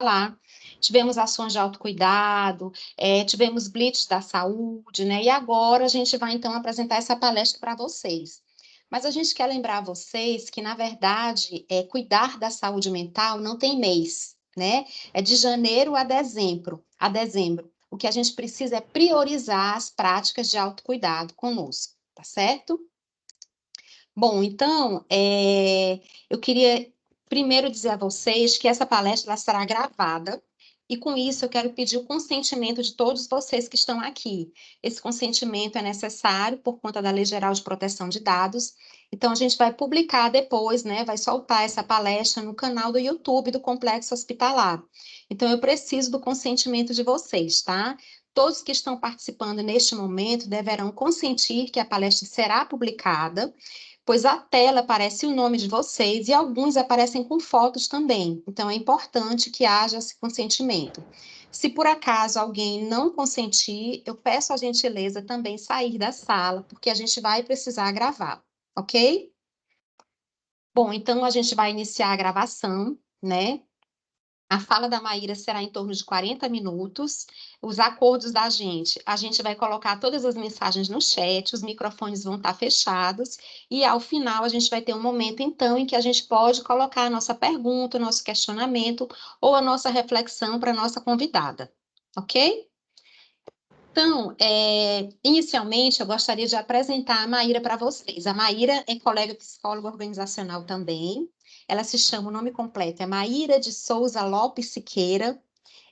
Hospitalar, tivemos ações de autocuidado, tivemos blitz da saúde, né? E agora a gente vai, então, apresentar essa palestra para vocês. Mas a gente quer lembrar vocês que, na verdade, cuidar da saúde mental não tem mês, né? É de janeiro a dezembro, O que a gente precisa é priorizar as práticas de autocuidado conosco, tá certo? Bom, então, eu queria primeiro dizer a vocês que essa palestra ela será gravada, e com isso eu quero pedir o consentimento de todos vocês que estão aqui. Esse consentimento é necessário por conta da Lei Geral de Proteção de Dados, então a gente vai publicar depois, né, vai soltar essa palestra no canal do YouTube do Complexo Hospitalar. Então eu preciso do consentimento de vocês, tá? Todos que estão participando neste momento deverão consentir que a palestra será publicada, pois a tela aparece o nome de vocês e alguns aparecem com fotos também. Então, é importante que haja esse consentimento. Se por acaso alguém não consentir, eu peço a gentileza também sair da sala, porque a gente vai precisar gravar, ok? Bom, então a gente vai iniciar a gravação, né? A fala da Maíra será em torno de 40 minutos. Os acordos da gente, a gente vai colocar todas as mensagens no chat, os microfones vão estar fechados, e ao final a gente vai ter um momento, então, em que a gente pode colocar a nossa pergunta, o nosso questionamento ou a nossa reflexão para a nossa convidada, ok? Então, inicialmente, eu gostaria de apresentar a Maíra para vocês. A Maíra é colega psicóloga organizacional também. Ela se chama, o nome completo é Maíra de Souza Lopes Siqueira.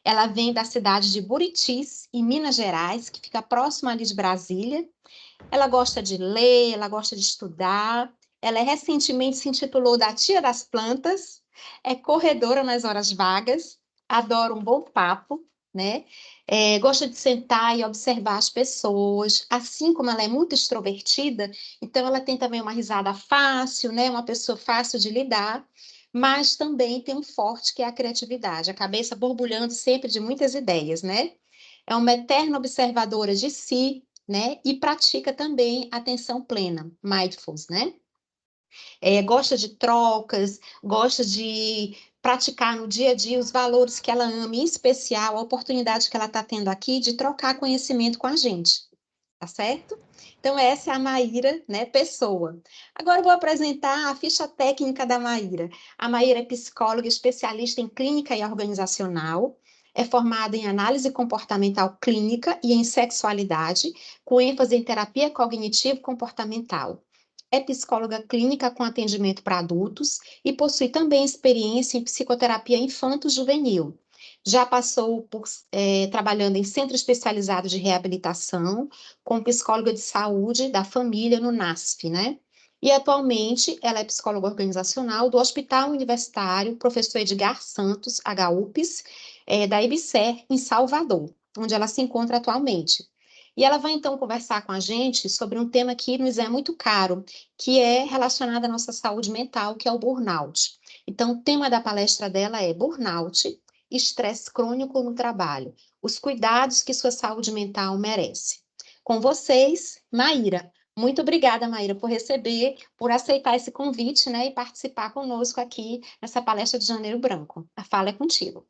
Ela vem da cidade de Buritis, em Minas Gerais, que fica próximo ali de Brasília. Ela gosta de ler, ela gosta de estudar. Ela recentemente se intitulou da Tia das Plantas, é corredora nas horas vagas, adora um bom papo, né? Gosta de sentar e observar as pessoas, assim como ela é muito extrovertida, então ela tem também uma risada fácil, né? Uma pessoa fácil de lidar, mas também tem um forte que é a criatividade, a cabeça borbulhando sempre de muitas ideias, né? É uma eterna observadora de si, né? E pratica também atenção plena, mindfulness, né? Gosta de trocas, gosta de praticar no dia a dia os valores que ela ama, em especial a oportunidade que ela está tendo aqui de trocar conhecimento com a gente, tá certo? Então, essa é a Maíra, né, pessoa. Agora eu vou apresentar a ficha técnica da Maíra. A Maíra é psicóloga especialista em clínica e organizacional, é formada em análise comportamental clínica e em sexualidade, com ênfase em terapia cognitivo-comportamental. É psicóloga clínica com atendimento para adultos e possui também experiência em psicoterapia infanto-juvenil. Já passou por trabalhando em centro especializado de reabilitação, como psicóloga de saúde da família no NASF, né? E atualmente ela é psicóloga organizacional do Hospital Universitário Professor Edgar Santos, HUPS, da IBSER, em Salvador, onde ela se encontra atualmente. E ela vai então conversar com a gente sobre um tema que nos é muito caro, que é relacionado à nossa saúde mental, que é o burnout. Então, o tema da palestra dela é burnout, estresse crônico no trabalho, os cuidados que sua saúde mental merece. Com vocês, Maíra. Muito obrigada, Maíra, por aceitar esse convite, né, e participar conosco aqui nessa palestra de Janeiro Branco. A fala é contigo.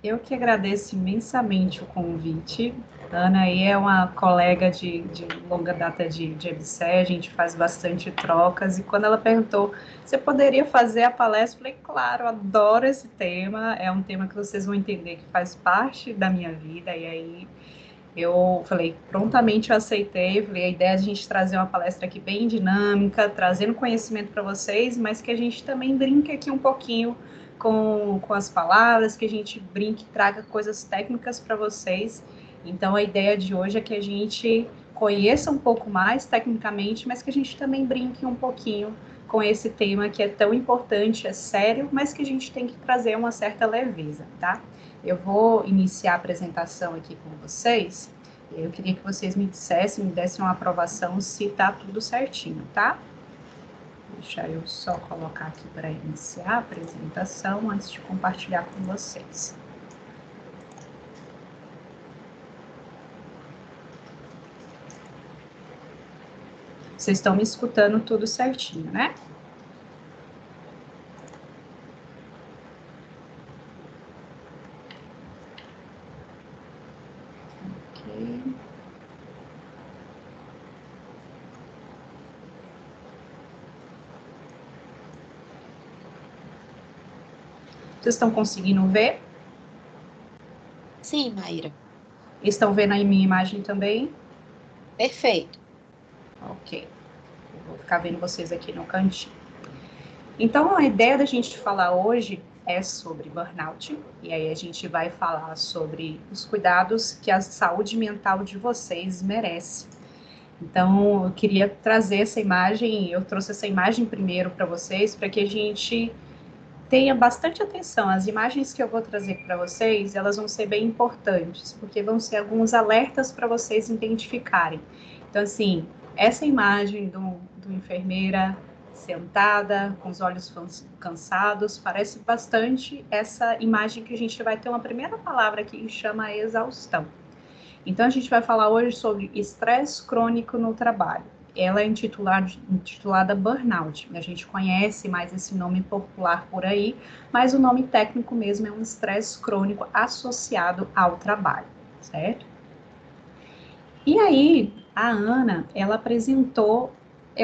Eu que agradeço imensamente o convite. A Ana aí é uma colega de longa data de EBSER, a gente faz bastante trocas, e quando ela perguntou, você poderia fazer a palestra? Eu falei, claro, adoro esse tema, é um tema que vocês vão entender que faz parte da minha vida, e aí eu falei, prontamente eu aceitei, falei, a ideia é a gente trazer uma palestra aqui bem dinâmica, trazendo conhecimento para vocês, mas que a gente também brinque aqui um pouquinho com as palavras, que a gente brinque, traga coisas técnicas para vocês. Então, a ideia de hoje é que a gente conheça um pouco mais tecnicamente, mas que a gente também brinque um pouquinho com esse tema que é tão importante, é sério, mas que a gente tem que trazer uma certa leveza, tá? Eu vou iniciar a apresentação aqui com vocês. Eu queria que vocês me dissessem, me dessem uma aprovação se tá tudo certinho, tá? Deixa eu só colocar aqui para iniciar a apresentação antes de compartilhar com vocês. Vocês estão me escutando tudo certinho, né? Vocês estão conseguindo ver? Sim, Maíra. Estão vendo aí minha imagem também? Perfeito. Ok. Eu vou ficar vendo vocês aqui no cantinho. Então, a ideia da gente falar hoje é sobre burnout, e aí a gente vai falar sobre os cuidados que a saúde mental de vocês merece. Então, eu queria trazer essa imagem, eu trouxe essa imagem primeiro para vocês, para que a gente tenha bastante atenção. As imagens que eu vou trazer para vocês, elas vão ser bem importantes, porque vão ser alguns alertas para vocês identificarem. Então, assim, essa imagem do enfermeira sentada, com os olhos cansados, parece bastante essa imagem que a gente vai ter uma primeira palavra aqui que chama exaustão. Então, a gente vai falar hoje sobre estresse crônico no trabalho. Ela é intitulada burnout. A gente conhece mais esse nome popular por aí, mas o nome técnico mesmo é um estresse crônico associado ao trabalho, certo? E aí, a Ana, ela apresentou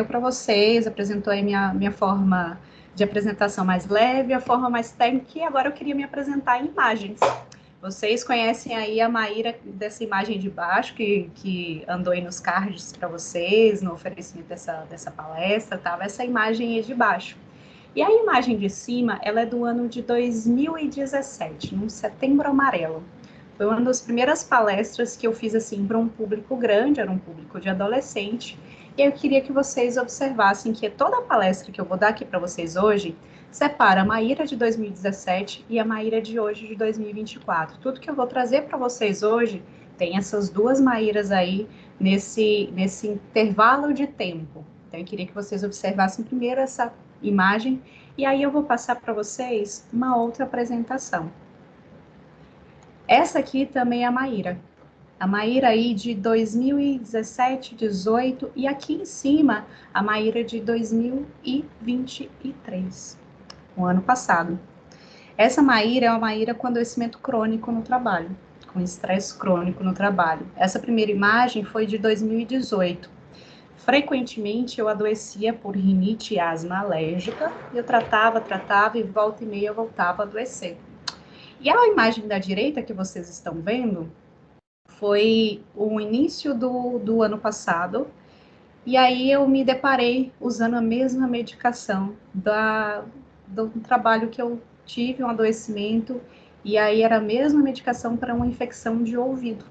para vocês, apresentou aí minha forma de apresentação mais leve, a forma mais técnica, e agora eu queria me apresentar em imagens. Vocês conhecem aí a Maíra dessa imagem de baixo, que andou aí nos cards para vocês, no oferecimento dessa palestra, tava essa imagem aí de baixo. E a imagem de cima, ela é do ano de 2017, num setembro amarelo. Foi uma das primeiras palestras que eu fiz assim para um público grande, era um público de adolescente, e eu queria que vocês observassem que toda a palestra que eu vou dar aqui para vocês hoje separa a Maíra de 2017 e a Maíra de hoje, de 2024. Tudo que eu vou trazer para vocês hoje tem essas duas Maíras aí nesse intervalo de tempo. Então, eu queria que vocês observassem primeiro essa imagem e aí eu vou passar para vocês uma outra apresentação. Essa aqui também é a Maíra. A Maíra aí de 2017, 18 e aqui em cima a Maíra de 2023, o ano passado. Essa Maíra é uma Maíra com adoecimento crônico no trabalho, com estresse crônico no trabalho. Essa primeira imagem foi de 2018. Frequentemente eu adoecia por rinite e asma alérgica, eu tratava e volta e meia eu voltava a adoecer. E a imagem da direita que vocês estão vendo foi o início do ano passado, e aí eu me deparei usando a mesma medicação do trabalho que eu tive, um adoecimento, e aí era a mesma medicação para uma infecção de ouvido.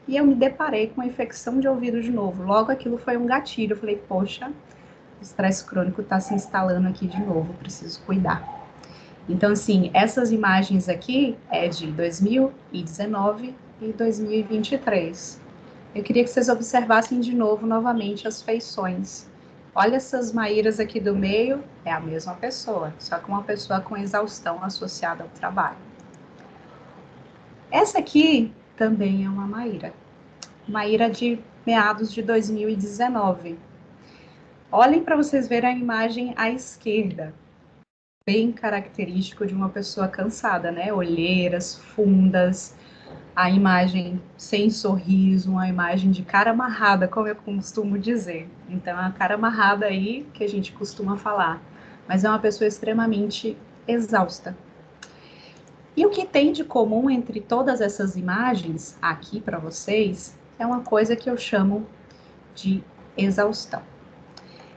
E eu me deparei com a infecção de ouvido de novo. Logo aquilo foi um gatilho, eu falei, poxa, o estresse crônico está se instalando aqui de novo, preciso cuidar. Então, assim, essas imagens aqui é de 2019 e 2023. Eu queria que vocês observassem de novo, novamente, as feições. Olha essas Maíras aqui do meio, é a mesma pessoa, só que uma pessoa com exaustão associada ao trabalho. Essa aqui também é uma Maíra. Maíra de meados de 2019. Olhem para vocês verem a imagem à esquerda. Bem característico de uma pessoa cansada, né? Olheiras fundas, a imagem sem sorriso, uma imagem de cara amarrada, como eu costumo dizer. Então, é a cara amarrada aí que a gente costuma falar. Mas é uma pessoa extremamente exausta. E o que tem de comum entre todas essas imagens aqui para vocês é uma coisa que eu chamo de exaustão.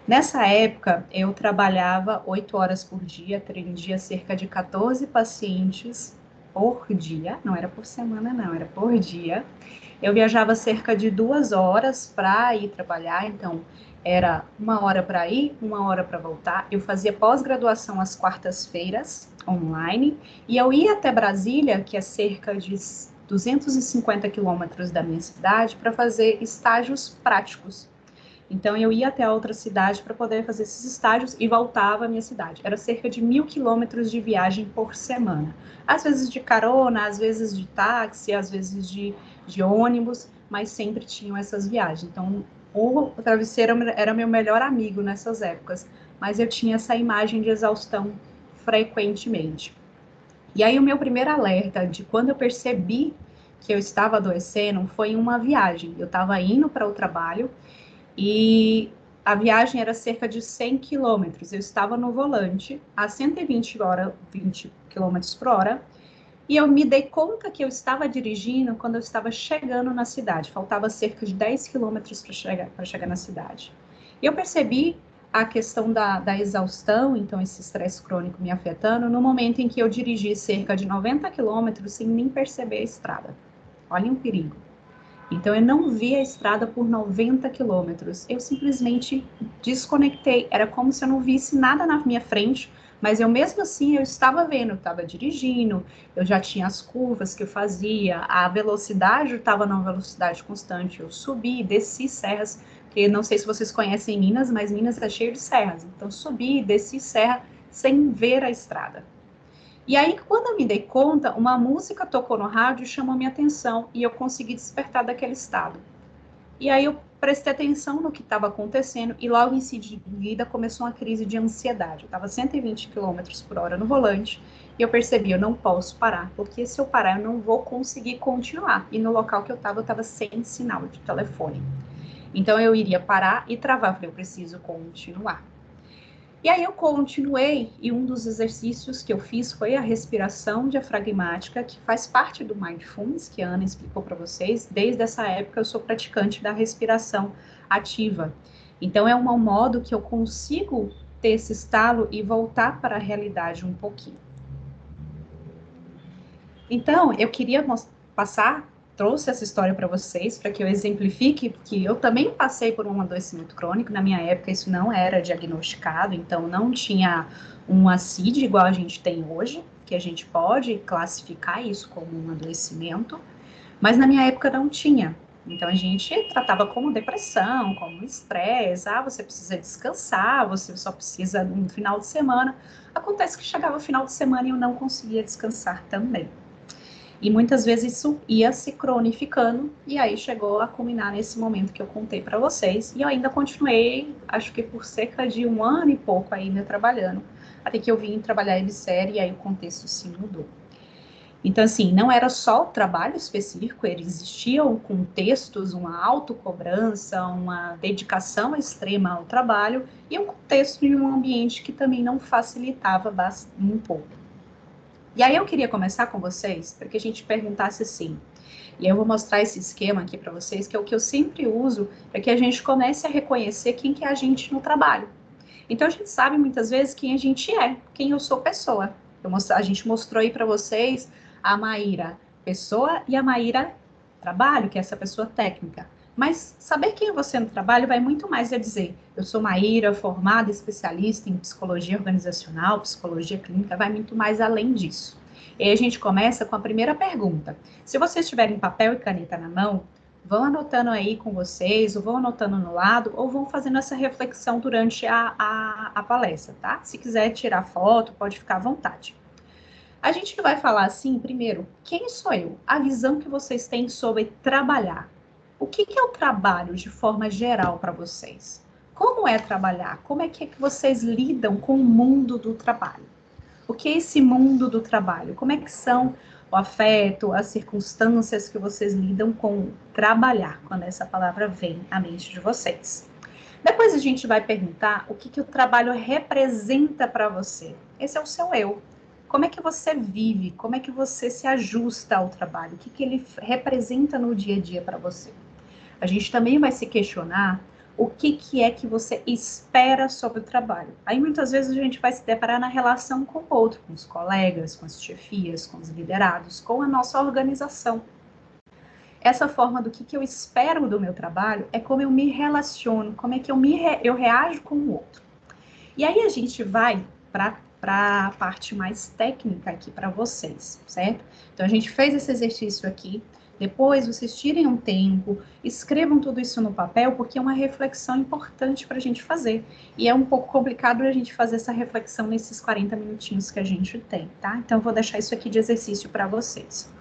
Nessa época, eu trabalhava 8 horas por dia, atendia cerca de 14 pacientes por dia, não era por semana, não, era por dia. Eu viajava cerca de 2 horas para ir trabalhar, então era 1 hora para ir, 1 hora para voltar. Eu fazia pós-graduação às quartas-feiras, online, e eu ia até Brasília, que é cerca de 250 quilômetros da minha cidade, para fazer estágios práticos. Então, eu ia até a outra cidade para poder fazer esses estágios e voltava à minha cidade. Era cerca de 1.000 quilômetros de viagem por semana. Às vezes de carona, às vezes de táxi, às vezes de ônibus, mas sempre tinham essas viagens. Então, o travesseiro era meu melhor amigo nessas épocas, mas eu tinha essa imagem de exaustão frequentemente. E aí, o meu primeiro alerta de quando eu percebi que eu estava adoecendo foi em uma viagem. Eu estava indo para o trabalho e a viagem era cerca de 100 quilômetros. Eu estava no volante a 20 quilômetros por hora e eu me dei conta que eu estava dirigindo quando eu estava chegando na cidade. Faltava cerca de 10 quilômetros para chegar na cidade. E eu percebi a questão da exaustão, então esse estresse crônico me afetando, no momento em que eu dirigi cerca de 90 quilômetros sem nem perceber a estrada. Olha um perigo. Então eu não vi a estrada por 90 quilômetros. Eu simplesmente desconectei. Era como se eu não visse nada na minha frente, mas eu mesmo assim eu estava vendo, eu estava dirigindo, eu já tinha as curvas que eu fazia, a velocidade estava numa velocidade constante. Eu subi, desci serras, que não sei se vocês conhecem Minas, mas Minas é cheio de serras. Então subi, desci serra sem ver a estrada. E aí, quando eu me dei conta, uma música tocou no rádio e chamou minha atenção e eu consegui despertar daquele estado. E aí eu prestei atenção no que estava acontecendo e logo em seguida começou uma crise de ansiedade. Eu estava 120 quilômetros por hora no volante e eu percebi, eu não posso parar, porque se eu parar eu não vou conseguir continuar. E no local que eu estava sem sinal de telefone. Então eu iria parar e travar, eu falei, eu preciso continuar. E aí eu continuei, e um dos exercícios que eu fiz foi a respiração diafragmática, que faz parte do Mindfulness, que a Ana explicou para vocês. Desde essa época eu sou praticante da respiração ativa. Então é um modo que eu consigo ter esse estalo e voltar para a realidade um pouquinho. Então, eu queria trouxe essa história para vocês, para que eu exemplifique que eu também passei por um adoecimento crônico. Na minha época, isso não era diagnosticado, então não tinha um ACID igual a gente tem hoje, que a gente pode classificar isso como um adoecimento, mas na minha época não tinha. Então a gente tratava como depressão, como estresse, você precisa descansar, você só precisa no final de semana. Acontece que chegava o final de semana e eu não conseguia descansar também. E muitas vezes isso ia se cronificando, e aí chegou a culminar nesse momento que eu contei para vocês. E eu ainda continuei, acho que por cerca de 1 ano e pouco ainda trabalhando, até que eu vim trabalhar em série e aí o contexto se mudou. Então, assim, não era só o trabalho específico, existiam contextos, uma autocobrança, uma dedicação extrema ao trabalho e um contexto de um ambiente que também não facilitava um pouco. E aí eu queria começar com vocês, para que a gente perguntasse assim, e eu vou mostrar esse esquema aqui para vocês, que é o que eu sempre uso, para que a gente comece a reconhecer quem que é a gente no trabalho. Então a gente sabe muitas vezes quem a gente é, quem eu sou pessoa. A gente mostrou aí para vocês a Maíra pessoa e a Maíra trabalho, que é essa pessoa técnica. Mas saber quem é você no trabalho vai muito mais a dizer, eu sou Maíra, formada especialista em psicologia organizacional, psicologia clínica, vai muito mais além disso. E aí a gente começa com a primeira pergunta. Se vocês tiverem papel e caneta na mão, vão anotando aí com vocês, ou vão anotando no lado, ou vão fazendo essa reflexão durante a palestra, tá? Se quiser tirar foto, pode ficar à vontade. A gente vai falar assim, primeiro, quem sou eu? A visão que vocês têm sobre trabalhar. O que é o trabalho de forma geral para vocês? Como é trabalhar? Como é que vocês lidam com o mundo do trabalho? O que é esse mundo do trabalho? Como é que são o afeto, as circunstâncias que vocês lidam com trabalhar, quando essa palavra vem à mente de vocês? Depois a gente vai perguntar o que o trabalho representa para você. Esse é o seu eu. Como é que você vive? Como é que você se ajusta ao trabalho? O que ele representa no dia a dia para você? A gente também vai se questionar o que é que você espera sobre o trabalho. Aí muitas vezes a gente vai se deparar na relação com o outro, com os colegas, com as chefias, com os liderados, com a nossa organização. Essa forma do que eu espero do meu trabalho é como eu me relaciono, como é que eu reajo com o outro. E aí a gente vai para a parte mais técnica aqui para vocês, certo? Então a gente fez esse exercício aqui. Depois vocês tirem um tempo, escrevam tudo isso no papel, porque é uma reflexão importante para a gente fazer. E é um pouco complicado a gente fazer essa reflexão nesses 40 minutinhos que a gente tem, tá? Então eu vou deixar isso aqui de exercício para vocês.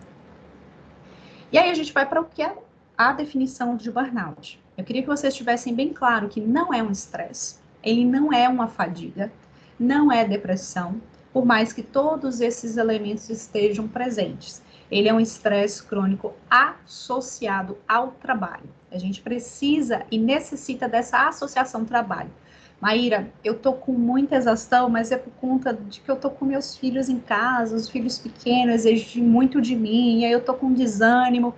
E aí a gente vai para o que é a definição de burnout. Eu queria que vocês tivessem bem claro que não é um estresse, ele não é uma fadiga, não é depressão, por mais que todos esses elementos estejam presentes. ele é um estresse crônico associado ao trabalho. A gente precisa e necessita dessa associação trabalho. Maíra, eu tô com muita exaustão, mas é por conta de que eu tô com meus filhos em casa, os filhos pequenos exigem muito de mim, e aí eu tô com desânimo.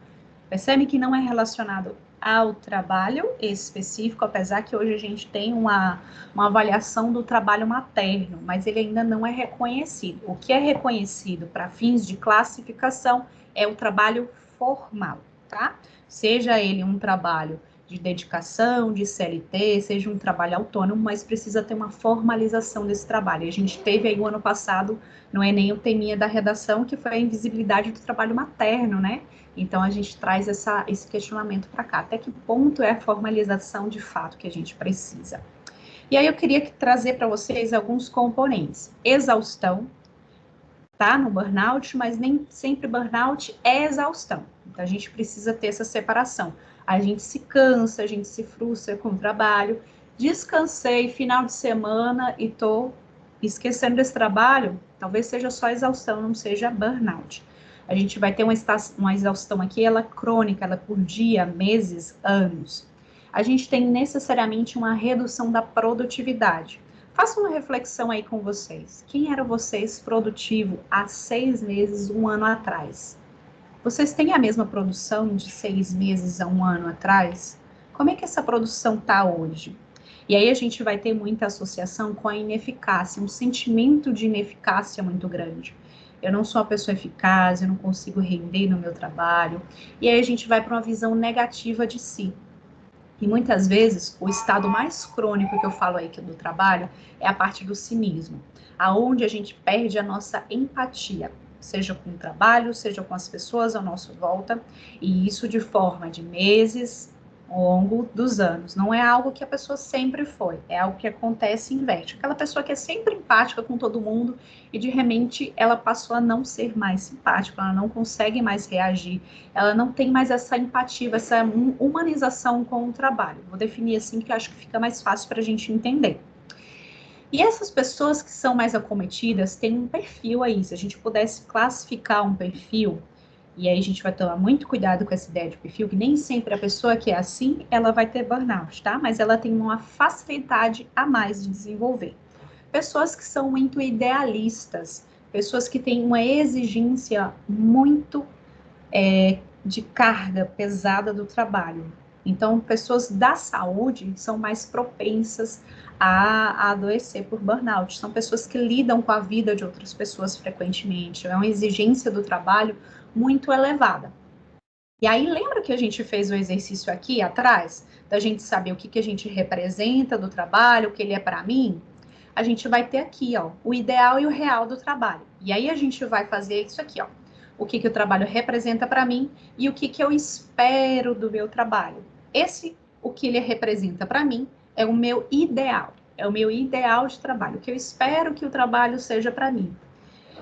Percebe que não é relacionado ao trabalho específico, apesar que hoje a gente tem uma avaliação do trabalho materno, mas ele ainda não é reconhecido. O que é reconhecido para fins de classificação é o trabalho formal, tá? Seja ele um trabalho de dedicação, de CLT, seja um trabalho autônomo, mas precisa ter uma formalização desse trabalho. A gente teve aí o ano passado, não é nem o teminha da redação, que foi a invisibilidade do trabalho materno, né? Então, a gente traz esse questionamento para cá. Até que ponto é a formalização de fato que a gente precisa? E aí, eu queria trazer para vocês alguns componentes. Exaustão, tá? No burnout, mas nem sempre burnout é exaustão. Então, a gente precisa ter essa separação. A gente se cansa, a gente se frustra com o trabalho. Descansei final de semana e tô esquecendo desse trabalho. Talvez seja só exaustão, não seja burnout. A gente vai ter uma exaustão aqui, ela é crônica, ela é por dia, meses, anos. A gente tem necessariamente uma redução da produtividade. Faça uma reflexão aí com vocês. Quem eram vocês produtivo há 6 meses, um ano atrás? Vocês têm a mesma produção de 6 meses a um ano atrás? Como é que essa produção está hoje? E aí a gente vai ter muita associação com a ineficácia, um sentimento de ineficácia muito grande. Eu não sou uma pessoa eficaz, eu não consigo render no meu trabalho. E aí a gente vai para uma visão negativa de si. E muitas vezes o estado mais crônico que eu falo aí do trabalho é a parte do cinismo, aonde a gente perde a nossa empatia, seja com o trabalho, seja com as pessoas à nossa volta, e isso de forma de meses, ao longo dos anos. Não é algo que a pessoa sempre foi, é algo que acontece e inverte. Aquela pessoa que é sempre empática com todo mundo e de repente ela passou a não ser mais simpática, ela não consegue mais reagir, ela não tem mais essa empatia, essa humanização com o trabalho. Vou definir assim que eu acho que fica mais fácil para a gente entender. E essas pessoas que são mais acometidas têm um perfil aí. Se a gente pudesse classificar um perfil, e aí a gente vai tomar muito cuidado com essa ideia de perfil, que nem sempre a pessoa que é assim, ela vai ter burnout, tá? Mas ela tem uma facilidade a mais de desenvolver. Pessoas que são muito idealistas, pessoas que têm uma exigência muito de carga pesada do trabalho. Então, pessoas da saúde são mais propensas a adoecer por burnout. São pessoas que lidam com a vida de outras pessoas frequentemente. É uma exigência do trabalho muito elevada. E aí, lembra que a gente fez o exercício aqui atrás? Da gente saber o que, que a gente representa do trabalho, o que ele é para mim? A gente vai ter aqui, ó, o ideal e o real do trabalho. E aí a gente vai fazer isso aqui, ó. O que, que o trabalho representa para mim e o que, que eu espero do meu trabalho. O que ele representa para mim, é o meu ideal. É o meu ideal de trabalho. O que eu espero que o trabalho seja para mim.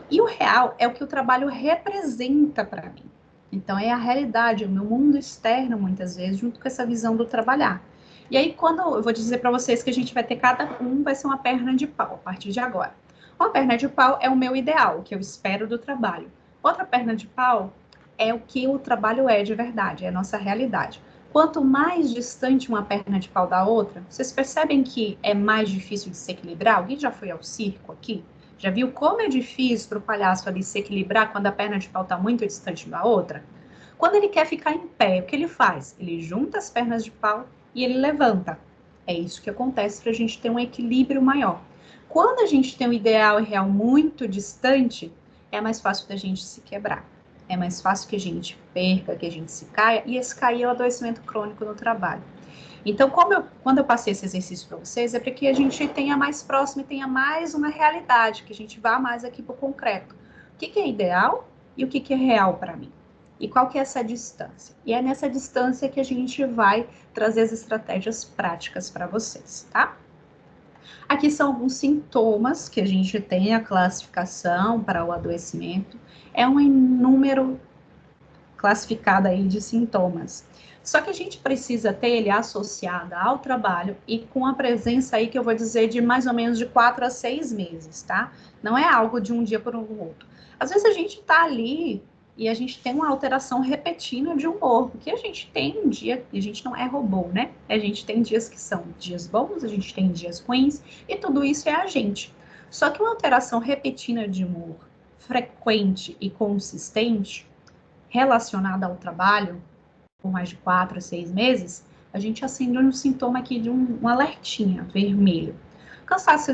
E o real é o que o trabalho representa para mim. Então, é a realidade, é o meu mundo externo, muitas vezes, junto com essa visão do trabalhar. E aí, quando eu vou dizer para vocês que a gente vai ter cada um, vai ser uma perna de pau, a partir de agora. Uma perna de pau é o meu ideal, o que eu espero do trabalho. Outra perna de pau é o que o trabalho é de verdade, é a nossa realidade. Quanto mais distante uma perna de pau da outra, vocês percebem que é mais difícil de se equilibrar? Alguém já foi ao circo aqui? Já viu como é difícil para o palhaço ali se equilibrar quando a perna de pau está muito distante da outra? Quando ele quer ficar em pé, o que ele faz? Ele junta as pernas de pau e ele levanta. É isso que acontece para a gente ter um equilíbrio maior. Quando a gente tem um ideal e real muito distante, é mais fácil da gente se quebrar. É mais fácil que a gente perca, que a gente se caia, e esse cair é o adoecimento crônico no trabalho. Então, quando eu passei esse exercício para vocês, é para que a gente tenha mais próximo e tenha mais uma realidade, que a gente vá mais aqui para o concreto. O que é ideal e o que é real para mim? E qual que é essa distância? E é nessa distância que a gente vai trazer as estratégias práticas para vocês, tá? Aqui são alguns sintomas que a gente tem a classificação para o adoecimento. É um número classificado aí de sintomas. Só que a gente precisa ter ele associado ao trabalho e com a presença aí que eu vou dizer de mais ou menos de 4 a 6 meses, tá? Não é algo de um dia para o outro. Às vezes a gente tá ali e a gente tem uma alteração repetida de humor, porque a gente tem um dia, e a gente não é robô, né? A gente tem dias que são dias bons, a gente tem dias ruins, e tudo isso é a gente. Só que uma alteração repetida de humor, frequente e consistente, relacionada ao trabalho, por mais de 4 a 6 meses, a gente acende um sintoma aqui de um alertinha vermelho. Cansaço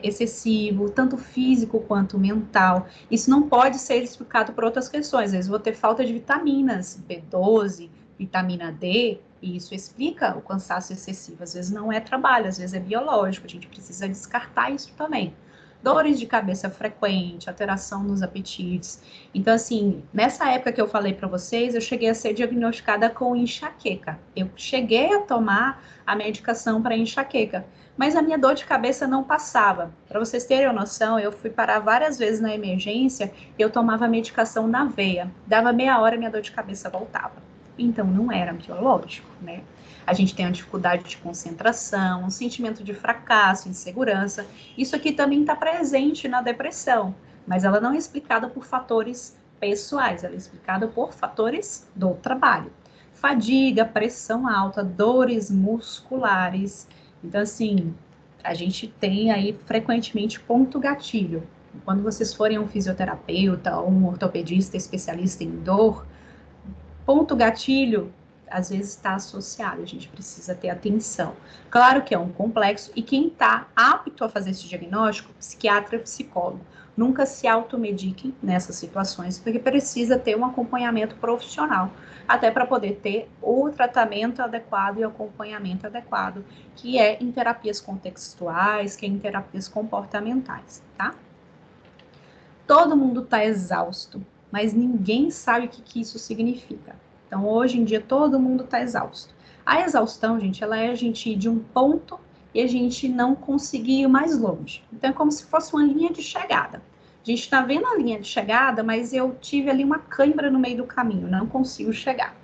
excessivo, tanto físico quanto mental. Isso não pode ser explicado por outras questões. Às vezes vou ter falta de vitaminas, B12, vitamina D, e isso explica o cansaço excessivo. Às vezes não é trabalho, às vezes é biológico. A gente precisa descartar isso também. Dores de cabeça frequente, alteração nos apetites. Então, assim, nessa época que eu falei para vocês, eu cheguei a ser diagnosticada com enxaqueca. Eu cheguei a tomar a medicação para enxaqueca, mas a minha dor de cabeça não passava. Para vocês terem uma noção, eu fui parar várias vezes na emergência e eu tomava medicação na veia. Dava meia hora e minha dor de cabeça voltava. Então, não era biológico, né? A gente tem uma dificuldade de concentração, um sentimento de fracasso, insegurança. Isso aqui também está presente na depressão, mas ela não é explicada por fatores pessoais, ela é explicada por fatores do trabalho. Fadiga, pressão alta, dores musculares. Então, assim, a gente tem aí frequentemente ponto gatilho. Quando vocês forem a um fisioterapeuta ou um ortopedista especialista em dor, ponto gatilho às vezes está associado, a gente precisa ter atenção. Claro que é um complexo, e quem está apto a fazer esse diagnóstico, psiquiatra e psicólogo. Nunca se automediquem nessas situações, porque precisa ter um acompanhamento profissional, até para poder ter o tratamento adequado e o acompanhamento adequado, que é em terapias contextuais, que é em terapias comportamentais, tá? Todo mundo está exausto, mas ninguém sabe o que isso significa. Então, hoje em dia, todo mundo está exausto. A exaustão, gente, ela é a gente ir de um ponto e a gente não conseguir ir mais longe. Então, é como se fosse uma linha de chegada. A gente está vendo a linha de chegada, mas eu tive ali uma cãibra no meio do caminho, não consigo chegar.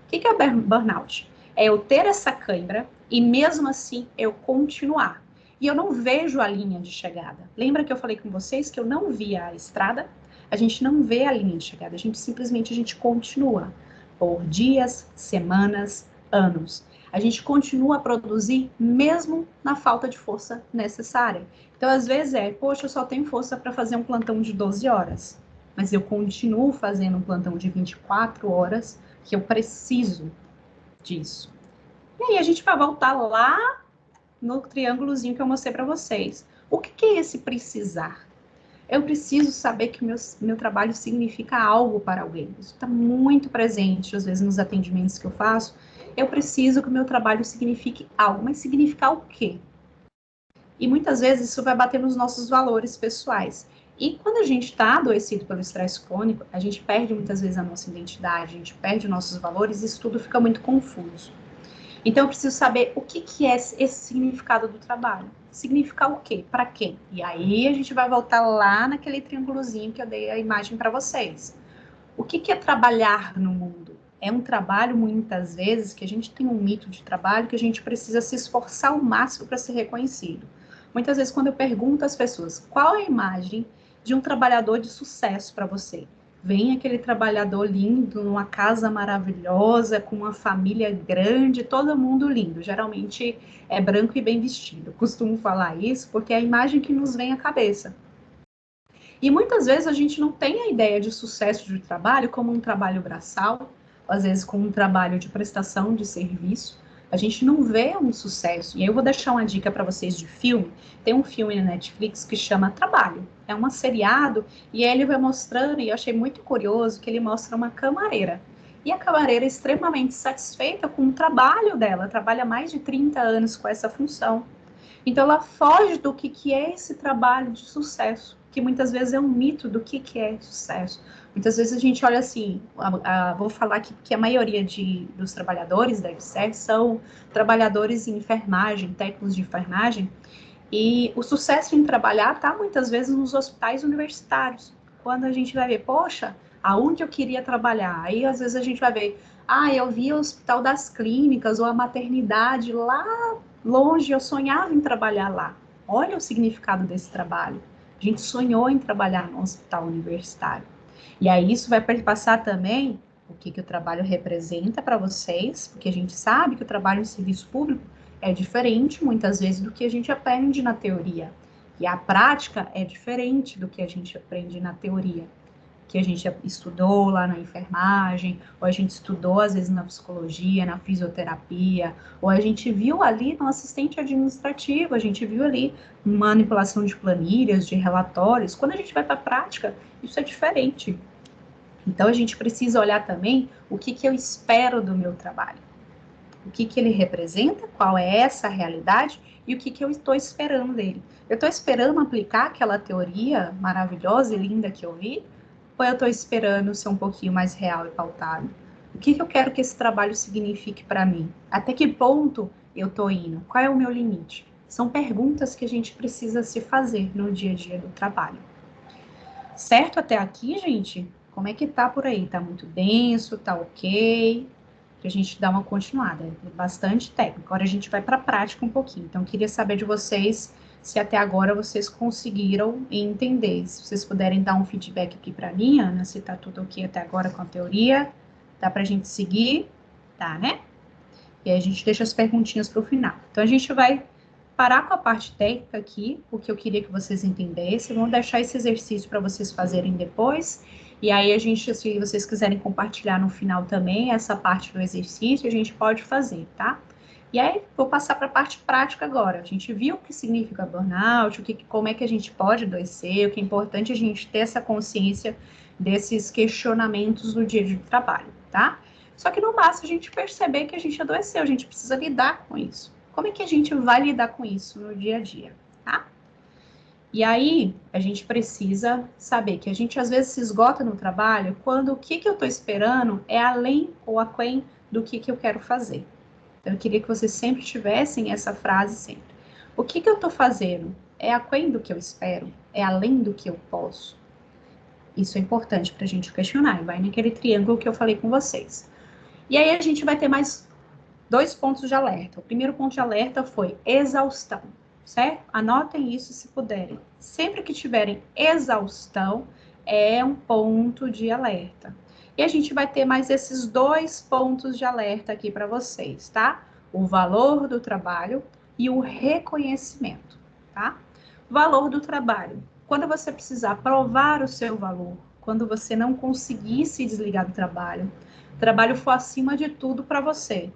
O que é burnout? É eu ter essa cãibra e mesmo assim eu continuar. E eu não vejo a linha de chegada. Lembra que eu falei com vocês que eu não via a estrada? A gente não vê a linha de chegada, a gente continua por dias, semanas, anos. A gente continua a produzir mesmo na falta de força necessária. Então, às vezes poxa, eu só tenho força para fazer um plantão de 12 horas, mas eu continuo fazendo um plantão de 24 horas, que eu preciso disso. E aí a gente vai voltar lá no triângulozinho que eu mostrei para vocês. O que é esse precisar? Eu preciso saber que o meu trabalho significa algo para alguém. Isso está muito presente, às vezes, nos atendimentos que eu faço. Eu preciso que o meu trabalho signifique algo, mas significar o quê? E muitas vezes isso vai bater nos nossos valores pessoais. E quando a gente está adoecido pelo estresse crônico, a gente perde muitas vezes a nossa identidade, a gente perde nossos valores e isso tudo fica muito confuso. Então, eu preciso saber o que é esse significado do trabalho. Significar o quê? Para quem? E aí a gente vai voltar lá naquele triângulozinho que eu dei a imagem para vocês. O que é trabalhar no mundo? É um trabalho, muitas vezes, que a gente tem um mito de trabalho que a gente precisa se esforçar ao máximo para ser reconhecido. Muitas vezes, quando eu pergunto às pessoas qual é a imagem de um trabalhador de sucesso para você, vem aquele trabalhador lindo, numa casa maravilhosa, com uma família grande, todo mundo lindo. Geralmente é branco e bem vestido. Eu costumo falar isso porque é a imagem que nos vem à cabeça. E muitas vezes a gente não tem a ideia de sucesso de trabalho como um trabalho braçal, às vezes como um trabalho de prestação de serviço. A gente não vê um sucesso. E aí eu vou deixar uma dica para vocês de filme. Tem um filme na Netflix que chama Trabalho. É um seriado e aí ele vai mostrando, e eu achei muito curioso, que ele mostra uma camareira. E a camareira é extremamente satisfeita com o trabalho dela, trabalha mais de 30 anos com essa função. Então, ela foge do que é esse trabalho de sucesso, que muitas vezes é um mito do que é sucesso. Muitas vezes a gente olha assim, vou falar aqui que a maioria dos trabalhadores da EBSERH são trabalhadores em enfermagem, técnicos de enfermagem, e o sucesso em trabalhar está muitas vezes nos hospitais universitários. Quando a gente vai ver, poxa, aonde eu queria trabalhar? Aí às vezes a gente vai ver, eu vi o Hospital das Clínicas ou a maternidade lá longe, eu sonhava em trabalhar lá. Olha o significado desse trabalho. A gente sonhou em trabalhar no hospital universitário. E aí isso vai perpassar também o que o trabalho representa para vocês, porque a gente sabe que o trabalho em serviço público é diferente, muitas vezes, do que a gente aprende na teoria. E a prática é diferente do que a gente aprende na teoria, que a gente estudou lá na enfermagem, ou a gente estudou às vezes na psicologia, na fisioterapia, ou a gente viu ali no assistente administrativo, a gente viu ali manipulação de planilhas, de relatórios. Quando a gente vai para a prática, isso é diferente. Então a gente precisa olhar também o que eu espero do meu trabalho, o que ele representa, qual é essa realidade e o que eu estou esperando dele. Eu estou esperando aplicar aquela teoria maravilhosa e linda que eu vi, ou eu estou esperando ser um pouquinho mais real e pautado? O que eu quero que esse trabalho signifique para mim? Até que ponto eu estou indo? Qual é o meu limite? São perguntas que a gente precisa se fazer no dia a dia do trabalho. Certo até aqui, gente? Como é que tá por aí? Tá muito denso? Tá ok? Pra gente dar uma continuada. É bastante técnico. Agora a gente vai para a prática um pouquinho. Então, eu queria saber de vocês se até agora vocês conseguiram entender. Se vocês puderem dar um feedback aqui para mim, Ana, se tá tudo ok até agora com a teoria. Dá pra gente seguir? Tá, né? E aí a gente deixa as perguntinhas para o final. Então, a gente vai parar com a parte técnica aqui, porque eu queria que vocês entendessem. Vamos deixar esse exercício para vocês fazerem depois. E aí, a gente, se vocês quiserem compartilhar no final também essa parte do exercício, a gente pode fazer, tá? E aí, vou passar para a parte prática agora. A gente viu o que significa burnout, como é que a gente pode adoecer, o que é importante a gente ter essa consciência desses questionamentos no dia de trabalho, tá? Só que não basta a gente perceber que a gente adoeceu, a gente precisa lidar com isso. Como é que a gente vai lidar com isso no dia a dia, tá? E aí, a gente precisa saber que a gente às vezes se esgota no trabalho quando o que eu estou esperando é além ou aquém do que eu quero fazer. Então, eu queria que vocês sempre tivessem essa frase sempre. O que eu estou fazendo é aquém do que eu espero? É além do que eu posso? Isso é importante para a gente questionar. E vai naquele triângulo que eu falei com vocês. E aí a gente vai ter mais 2 pontos de alerta. O primeiro ponto de alerta foi exaustão, certo? Anotem isso se puderem. Sempre que tiverem exaustão, é um ponto de alerta. E a gente vai ter mais esses 2 pontos de alerta aqui para vocês, tá? O valor do trabalho e o reconhecimento, tá? Valor do trabalho. Quando você precisar provar o seu valor, quando você não conseguir se desligar do trabalho, o trabalho for acima de tudo para você.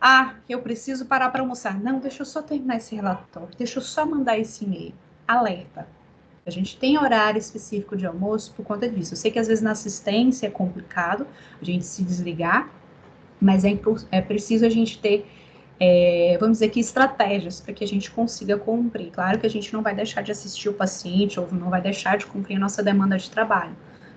Ah, eu preciso parar para almoçar. Não, deixa eu só terminar esse relatório, deixa eu só mandar esse e-mail. Alerta. A gente tem horário específico de almoço por conta disso. Eu sei que às vezes na assistência é complicado a gente se desligar, mas é preciso a gente ter, vamos dizer que estratégias para que a gente consiga cumprir. Claro que a gente não vai deixar de assistir o paciente ou não vai deixar de cumprir a nossa demanda de trabalho,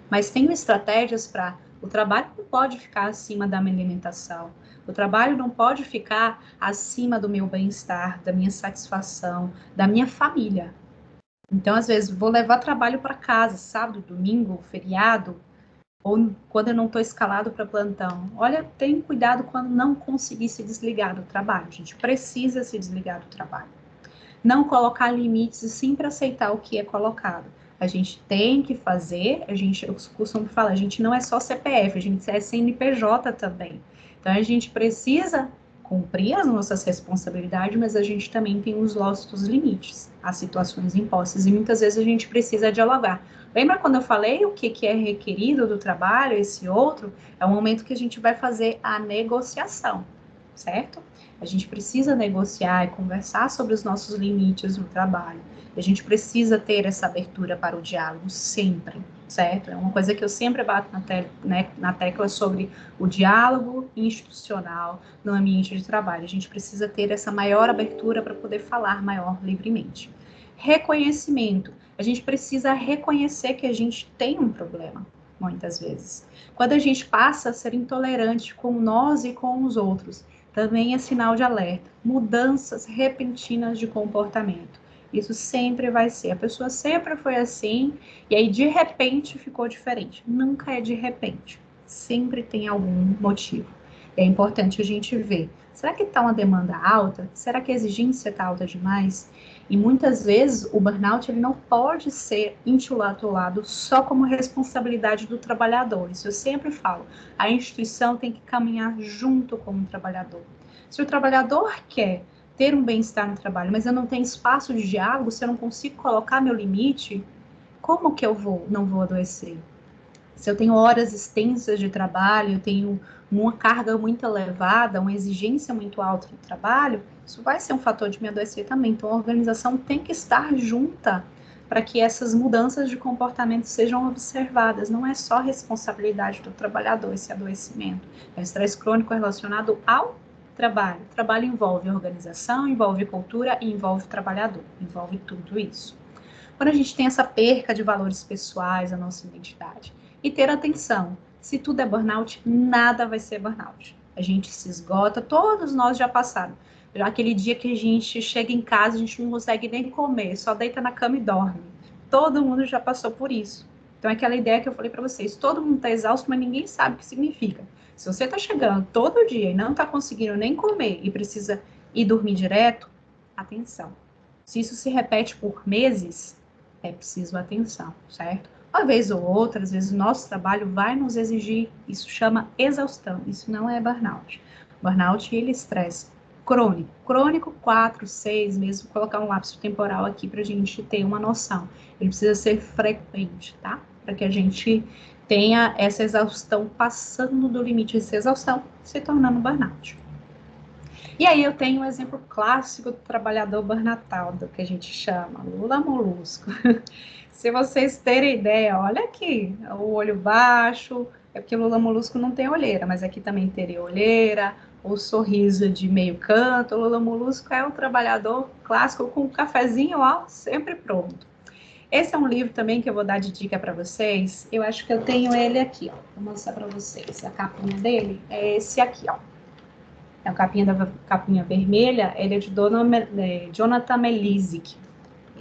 mas tem estratégias para o trabalho não pode ficar acima da minha alimentação. O trabalho não pode ficar acima do meu bem-estar, da minha satisfação, da minha família. Então, às vezes, vou levar trabalho para casa, sábado, domingo, feriado, ou quando eu não estou escalado para plantão. Olha, tem cuidado quando não conseguir se desligar do trabalho. A gente precisa se desligar do trabalho. Não colocar limites e sempre aceitar o que é colocado. A gente tem que fazer, eu costumo falar, a gente não é só CPF, a gente é CNPJ também. Então, a gente precisa cumprir as nossas responsabilidades, mas a gente também tem os nossos limites, as situações impostas, e muitas vezes a gente precisa dialogar. Lembra quando eu falei o que é requerido do trabalho, esse outro? É o momento que a gente vai fazer a negociação, certo? A gente precisa negociar e conversar sobre os nossos limites no trabalho. A gente precisa ter essa abertura para o diálogo sempre, certo? É uma coisa que eu sempre bato na tecla sobre o diálogo institucional no ambiente de trabalho. A gente precisa ter essa maior abertura para poder falar maior livremente. Reconhecimento. A gente precisa reconhecer que a gente tem um problema, muitas vezes. Quando a gente passa a ser intolerante com nós e com os outros, também é sinal de alerta. Mudanças repentinas de comportamento. Isso sempre vai ser. A pessoa sempre foi assim e aí de repente ficou diferente. Nunca é de repente. Sempre tem algum motivo. É importante a gente ver. Será que está uma demanda alta? Será que a exigência está alta demais? E muitas vezes o burnout ele não pode ser intitulado só como responsabilidade do trabalhador. Isso eu sempre falo. A instituição tem que caminhar junto com o trabalhador. Se o trabalhador quer ter um bem-estar no trabalho, mas eu não tenho espaço de diálogo, se eu não consigo colocar meu limite, como que eu não vou adoecer? Se eu tenho horas extensas de trabalho, eu tenho uma carga muito elevada, uma exigência muito alta no trabalho, isso vai ser um fator de me adoecer também. Então, a organização tem que estar junta para que essas mudanças de comportamento sejam observadas. Não é só responsabilidade do trabalhador esse adoecimento. É o estresse crônico relacionado ao trabalho. O trabalho envolve organização, envolve cultura e envolve trabalhador. Envolve tudo isso. Quando a gente tem essa perca de valores pessoais, a nossa identidade. E ter atenção, se tudo é burnout, nada vai ser burnout. A gente se esgota, todos nós já passaram. Já aquele dia que a gente chega em casa, a gente não consegue nem comer, só deita na cama e dorme. Todo mundo já passou por isso. Então é aquela ideia que eu falei para vocês, todo mundo está exausto, mas ninguém sabe o que significa. Se você está chegando todo dia e não está conseguindo nem comer e precisa ir dormir direto, atenção. Se isso se repete por meses, é preciso atenção, certo? Uma vez ou outra, às vezes o nosso trabalho vai nos exigir, isso chama exaustão, isso não é burnout. Burnout, ele é estresse crônico. Crônico, 4, 6 meses, vou colocar um lapso temporal aqui para a gente ter uma noção. Ele precisa ser frequente, tá? Para que a gente tenha essa exaustão passando do limite, essa exaustão se tornando burnout. E aí eu tenho um exemplo clássico do trabalhador burnout, que a gente chama Lula Molusco. Se vocês terem ideia, olha aqui, o olho baixo, é porque o Lula Molusco não tem olheira, mas aqui também teria olheira, o sorriso de meio canto. O Lula Molusco é um trabalhador clássico com um cafezinho, ó, sempre pronto. Esse é um livro também que eu vou dar de dica para vocês. Eu acho que eu tenho ele aqui, ó. Vou mostrar para vocês. A capinha dele é esse aqui, ó. É a capinha vermelha, ele é de Jonathan Melizik.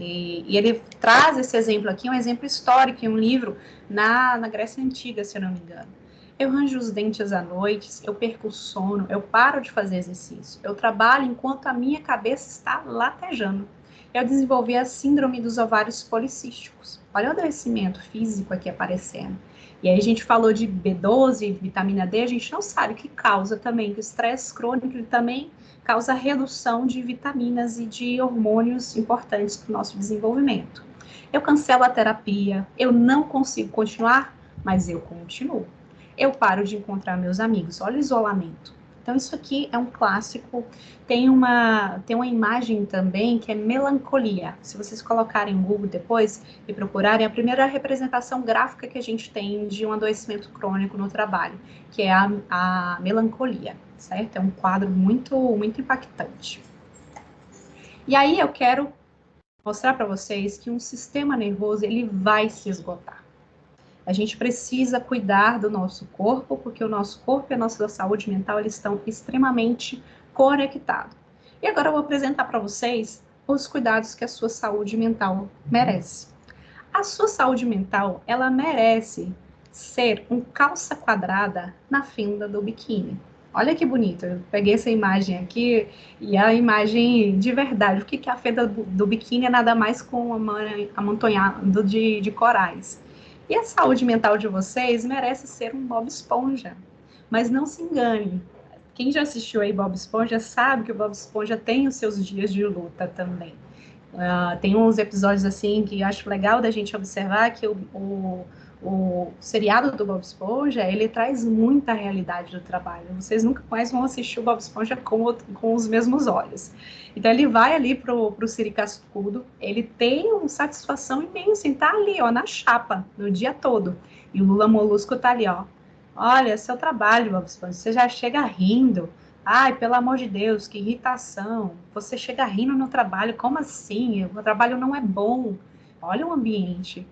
E ele traz esse exemplo aqui, um exemplo histórico, em um livro na Grécia Antiga, se eu não me engano. Eu ranjo os dentes à noite, eu perco o sono, eu paro de fazer exercício, eu trabalho enquanto a minha cabeça está latejando. Eu desenvolvi a síndrome dos ovários policísticos. Olha o adoecimento físico aqui aparecendo. E aí a gente falou de B12, vitamina D, a gente não sabe o que causa também, que o estresse crônico ele também causa redução de vitaminas e de hormônios importantes para o nosso desenvolvimento. Eu cancelo a terapia, eu não consigo continuar, mas eu continuo. Eu paro de encontrar meus amigos, olha o isolamento. Então isso aqui é um clássico, tem uma imagem também que é melancolia. Se vocês colocarem no Google depois e procurarem, a primeira representação gráfica que a gente tem de um adoecimento crônico no trabalho, que é a melancolia, certo? É um quadro muito, muito impactante. E aí eu quero mostrar para vocês que um sistema nervoso, ele vai se esgotar. A gente precisa cuidar do nosso corpo, porque o nosso corpo e a nossa saúde mental, eles estão extremamente conectados. E agora eu vou apresentar para vocês os cuidados que a sua saúde mental merece. A sua saúde mental, ela merece ser um calça quadrada na fenda do biquíni. Olha que bonito, eu peguei essa imagem aqui e a imagem de verdade. O que é a fenda do biquíni é nada mais com amontoado de corais. E a saúde mental de vocês merece ser um Bob Esponja. Mas não se engane. Quem já assistiu aí Bob Esponja sabe que o Bob Esponja tem os seus dias de luta também. Tem uns episódios assim que eu acho legal da gente observar que o seriado do Bob Esponja, ele traz muita realidade do trabalho. Vocês nunca mais vão assistir o Bob Esponja com os mesmos olhos. Então ele vai ali pro Siri Cascudo, ele tem uma satisfação imensa em estar ali, ó, na chapa, no dia todo. E o Lula Molusco tá ali, ó. Olha, seu trabalho, Bob Esponja, você já chega rindo. Ai, pelo amor de Deus, que irritação. Você chega rindo no trabalho, como assim? O trabalho não é bom. Olha o ambiente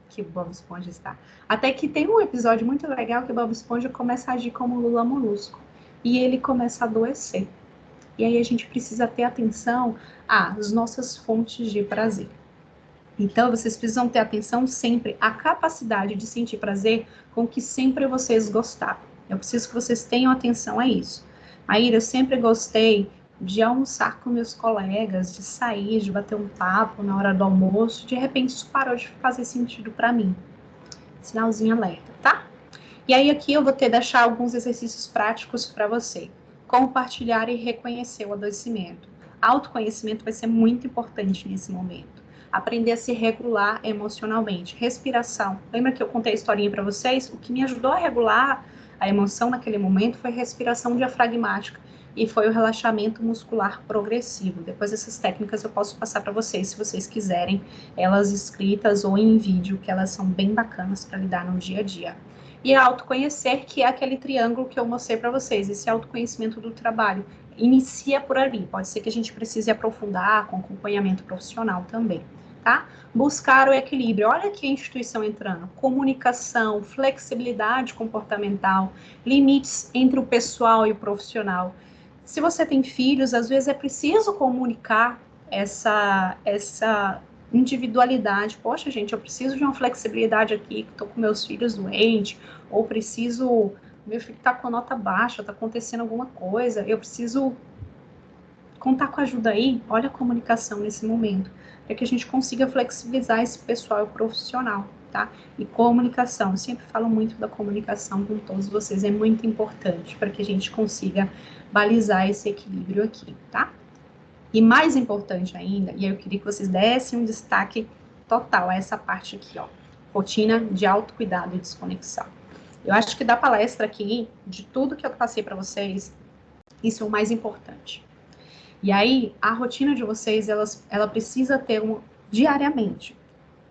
que o Bob Esponja está. Até que tem um episódio muito legal que o Bob Esponja começa a agir como Lula Molusco. E ele começa a adoecer. E aí a gente precisa ter atenção às nossas fontes de prazer. Então, vocês precisam ter atenção sempre à capacidade de sentir prazer com o que sempre vocês gostaram. Eu preciso que vocês tenham atenção a isso. Maíra, eu sempre gostei de almoçar com meus colegas, de sair, de bater um papo na hora do almoço, de repente isso parou de fazer sentido para mim. Sinalzinho alerta, tá? E aí aqui eu vou deixar alguns exercícios práticos para você. Compartilhar e reconhecer o adoecimento. Autoconhecimento vai ser muito importante nesse momento. Aprender a se regular emocionalmente. Respiração. Lembra que eu contei a historinha para vocês? O que me ajudou a regular a emoção naquele momento foi respiração diafragmática e foi o relaxamento muscular progressivo. Depois essas técnicas eu posso passar para vocês, se vocês quiserem, elas escritas ou em vídeo, que elas são bem bacanas para lidar no dia a dia. E autoconhecer, que é aquele triângulo que eu mostrei para vocês, esse autoconhecimento do trabalho. Inicia por ali, pode ser que a gente precise aprofundar com acompanhamento profissional também, tá? Buscar o equilíbrio, olha aqui a instituição entrando, comunicação, flexibilidade comportamental, limites entre o pessoal e o profissional. Se você tem filhos, às vezes é preciso comunicar essa individualidade. Poxa, gente, eu preciso de uma flexibilidade aqui, que estou com meus filhos doentes, ou preciso, meu filho está com nota baixa, está acontecendo alguma coisa, eu preciso contar com ajuda aí. Olha a comunicação nesse momento, para que a gente consiga flexibilizar esse pessoal profissional, tá? E comunicação, eu sempre falo muito da comunicação com todos vocês, é muito importante para que a gente consiga balizar esse equilíbrio aqui, tá? E mais importante ainda, e aí eu queria que vocês dessem um destaque total a essa parte aqui, ó. Rotina de autocuidado e desconexão. Eu acho que da palestra aqui, de tudo que eu passei para vocês, isso é o mais importante. E aí, a rotina de vocês, ela precisa ter diariamente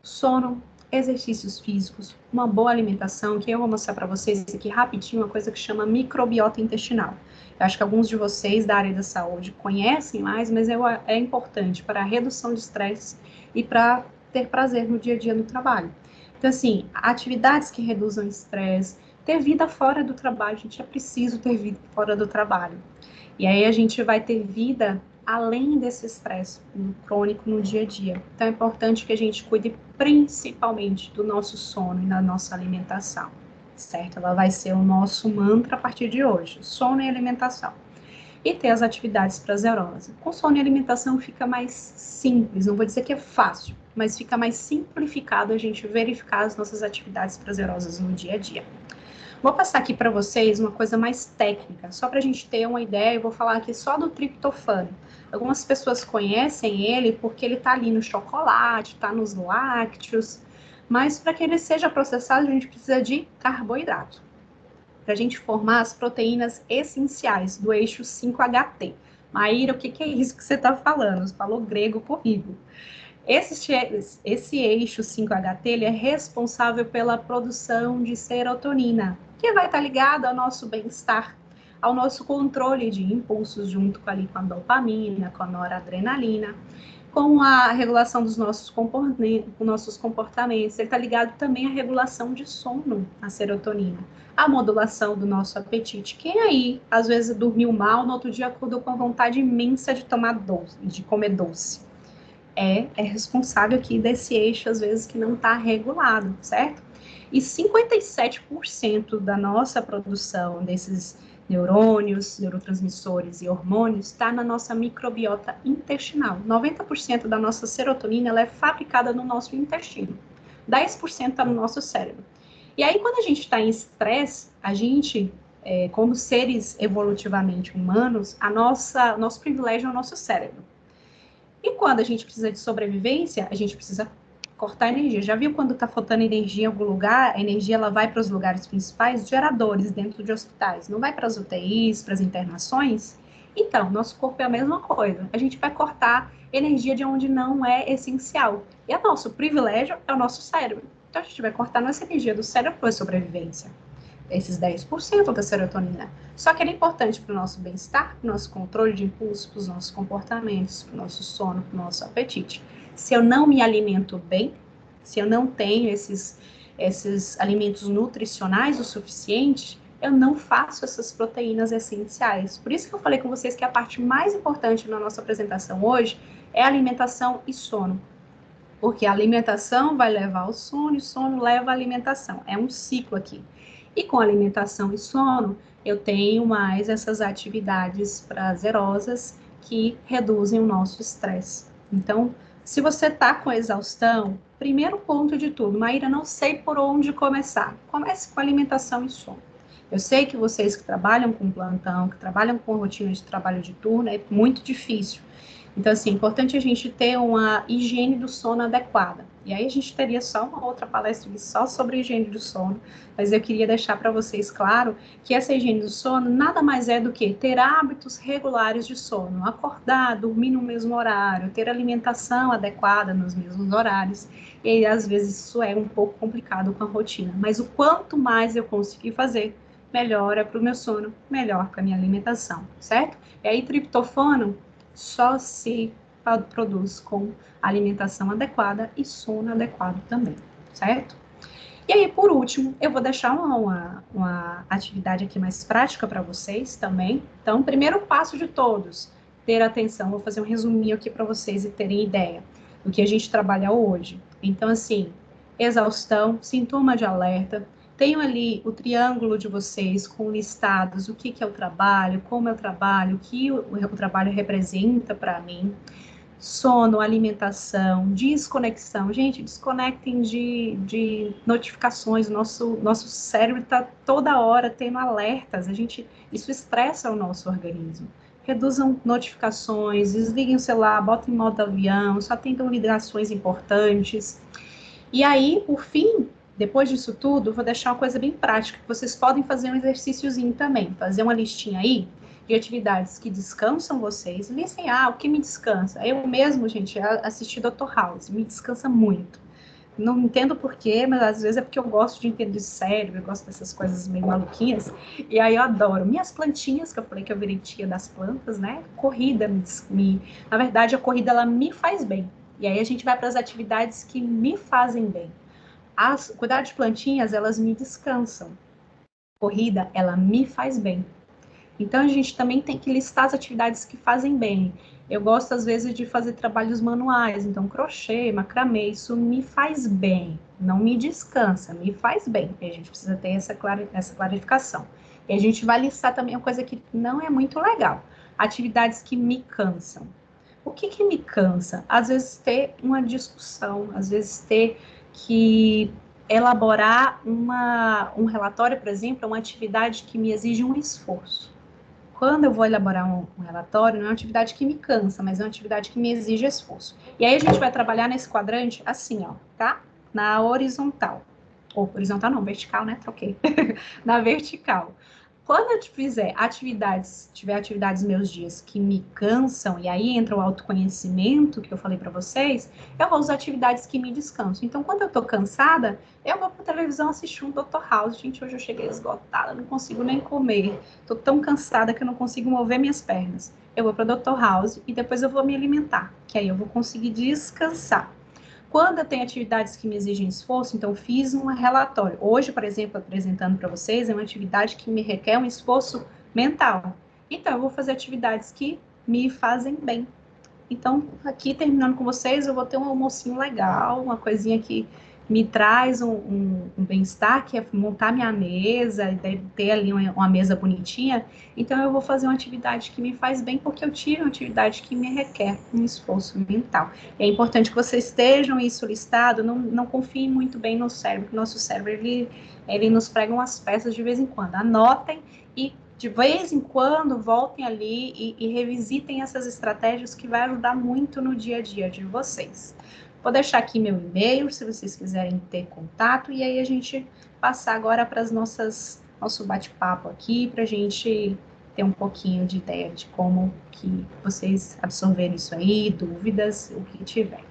sono, exercícios físicos, uma boa alimentação, que eu vou mostrar para vocês aqui rapidinho, uma coisa que chama microbiota intestinal. Eu acho que alguns de vocês da área da saúde conhecem mais, mas é importante para a redução de estresse e para ter prazer no dia a dia no trabalho. Então, assim, atividades que reduzam estresse, ter vida fora do trabalho, a gente é preciso ter vida fora do trabalho. E aí a gente vai ter vida além desse estresse crônico no dia a dia. Então é importante que a gente cuide principalmente do nosso sono e da nossa alimentação, certo? Ela vai ser o nosso mantra a partir de hoje, sono e alimentação. E ter as atividades prazerosas. Com sono e alimentação fica mais simples, não vou dizer que é fácil, mas fica mais simplificado a gente verificar as nossas atividades prazerosas no dia a dia. Vou passar aqui para vocês uma coisa mais técnica, só para a gente ter uma ideia, eu vou falar aqui só do triptofano. Algumas pessoas conhecem ele porque ele está ali no chocolate, está nos lácteos, mas para que ele seja processado, a gente precisa de carboidrato, para a gente formar as proteínas essenciais do eixo 5HT. Maíra, o que é isso que você está falando? Você falou grego comigo. Esse eixo 5HT ele é responsável pela produção de serotonina, que vai estar ligado ao nosso bem-estar, ao nosso controle de impulsos, junto com a dopamina, com a noradrenalina, com a regulação dos nossos comportamentos. Ele está ligado também à regulação de sono, a serotonina, a modulação do nosso apetite. Quem aí, às vezes, dormiu mal, no outro dia acordou com vontade imensa de tomar doce, de comer doce? É responsável aqui desse eixo, às vezes, que não está regulado, certo? E 57% da nossa produção desses neurônios, neurotransmissores e hormônios está na nossa microbiota intestinal. 90% da nossa serotonina ela é fabricada no nosso intestino. 10% está no nosso cérebro. E aí, quando a gente está em estresse, a gente, como seres evolutivamente humanos, nosso privilégio é o nosso cérebro. E quando a gente precisa de sobrevivência, a gente precisa cortar energia. Já viu quando está faltando energia em algum lugar? A energia ela vai para os lugares principais, geradores dentro de hospitais. Não vai para as UTIs, para as internações? Então, nosso corpo é a mesma coisa. A gente vai cortar energia de onde não é essencial. E o nosso privilégio é o nosso cérebro. Então, a gente vai cortar nossa energia do cérebro para a sobrevivência. Esses 10% da serotonina. Só que ele é importante para o nosso bem-estar, para o nosso controle de impulsos, para os nossos comportamentos, para o nosso sono, para o nosso apetite. Se eu não me alimento bem, se eu não tenho esses alimentos nutricionais o suficiente, eu não faço essas proteínas essenciais. Por isso que eu falei com vocês que a parte mais importante na nossa apresentação hoje é alimentação e sono. Porque a alimentação vai levar ao sono e o sono leva à alimentação. É um ciclo aqui. E com alimentação e sono, eu tenho mais essas atividades prazerosas que reduzem o nosso estresse. Então, se você está com exaustão, primeiro ponto de tudo, Maíra, não sei por onde começar. Comece com alimentação e sono. Eu sei que vocês que trabalham com plantão, que trabalham com rotina de trabalho de turno, é muito difícil. Então, assim, é importante a gente ter uma higiene do sono adequada. E aí a gente teria só uma outra palestra só sobre higiene do sono, mas eu queria deixar para vocês claro que essa higiene do sono nada mais é do que ter hábitos regulares de sono, acordar, dormir no mesmo horário, ter alimentação adequada nos mesmos horários. E aí, às vezes, isso é um pouco complicado com a rotina, mas o quanto mais eu conseguir fazer, melhor é para o meu sono, melhor para a minha alimentação, certo? E aí, triptofano só se produz com alimentação adequada e sono adequado também, certo? E aí, por último, eu vou deixar uma atividade aqui mais prática para vocês também. Então, primeiro passo de todos, ter atenção. Vou fazer um resuminho aqui para vocês e terem ideia do que a gente trabalha hoje. Então, assim, exaustão, sintoma de alerta. Tenho ali o triângulo de vocês com listados o que é o trabalho, como é o trabalho, o que o trabalho representa para mim. Sono, alimentação, desconexão. Gente, desconectem de notificações. Nosso cérebro está toda hora tendo alertas. Isso estressa o nosso organismo. Reduzam notificações, desliguem o celular, botem em modo avião, só atendam ligações importantes. E aí, por fim, depois disso tudo, vou deixar uma coisa bem prática, que vocês podem fazer um exercíciozinho também, fazer uma listinha aí de atividades que descansam vocês. Listem, o que me descansa? Eu mesmo, gente, assisti Dr. House, me descansa muito. Não entendo porquê, mas às vezes é porque eu gosto de entender cérebro, eu gosto dessas coisas meio maluquinhas, e aí eu adoro. Minhas plantinhas, que eu falei que eu virei tia das plantas, né? Corrida, na verdade, a corrida, ela me faz bem. E aí a gente vai para as atividades que me fazem bem. Cuidar de plantinhas, elas me descansam. Corrida, ela me faz bem. Então, a gente também tem que listar as atividades que fazem bem. Eu gosto, às vezes, de fazer trabalhos manuais, então, crochê, macramê, isso me faz bem, não me descansa, me faz bem. E a gente precisa ter essa clarificação. E a gente vai listar também uma coisa que não é muito legal, atividades que me cansam. O que me cansa? Às vezes, ter uma discussão, às vezes, ter que elaborar um relatório, por exemplo, é uma atividade que me exige um esforço. Quando eu vou elaborar um relatório, não é uma atividade que me cansa, mas é uma atividade que me exige esforço. E aí a gente vai trabalhar nesse quadrante assim, ó, tá? Na horizontal. Ou horizontal não, vertical, né? Troquei. Na vertical. Quando eu tiver atividades meus dias que me cansam, e aí entra o autoconhecimento que eu falei para vocês, eu vou usar atividades que me descansam. Então, quando eu tô cansada, eu vou pra televisão assistir um Dr. House. Gente, hoje eu cheguei esgotada, não consigo nem comer. Tô tão cansada que eu não consigo mover minhas pernas. Eu vou para Dr. House e depois eu vou me alimentar, que aí eu vou conseguir descansar. Quando eu tenho atividades que me exigem esforço, então fiz um relatório. Hoje, por exemplo, apresentando para vocês, é uma atividade que me requer um esforço mental. Então, eu vou fazer atividades que me fazem bem. Então, aqui terminando com vocês, eu vou ter um almocinho legal, uma coisinha que me traz um bem-estar, que é montar minha mesa, e ter ali uma mesa bonitinha. Então, eu vou fazer uma atividade que me faz bem, porque eu tive uma atividade que me requer um esforço mental. É importante que vocês estejam isso listado, não confiem muito bem no cérebro, porque o nosso cérebro, ele nos prega umas peças de vez em quando. Anotem e de vez em quando voltem ali e revisitem essas estratégias que vai ajudar muito no dia a dia de vocês. Vou deixar aqui meu e-mail, se vocês quiserem ter contato, e aí a gente passar agora para nosso bate-papo aqui, para a gente ter um pouquinho de ideia de como que vocês absorveram isso aí, dúvidas, o que tiver.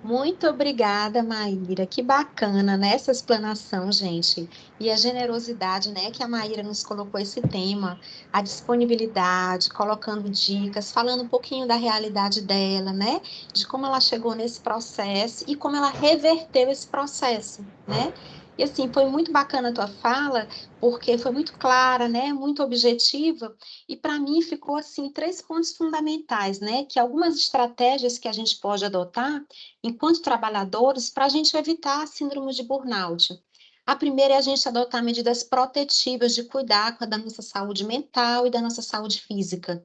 Muito obrigada, Maíra. Que bacana, né, essa explanação, gente. E a generosidade, né, que a Maíra nos colocou esse tema, a disponibilidade, colocando dicas, falando um pouquinho da realidade dela, né, de como ela chegou nesse processo e como ela reverteu esse processo, né? E assim, foi muito bacana a tua fala, porque foi muito clara, né, muito objetiva, e para mim ficou assim três pontos fundamentais, né, que algumas estratégias que a gente pode adotar enquanto trabalhadores, para a gente evitar a síndrome de burnout. A primeira é a gente adotar medidas protetivas de cuidar da nossa saúde mental e da nossa saúde física.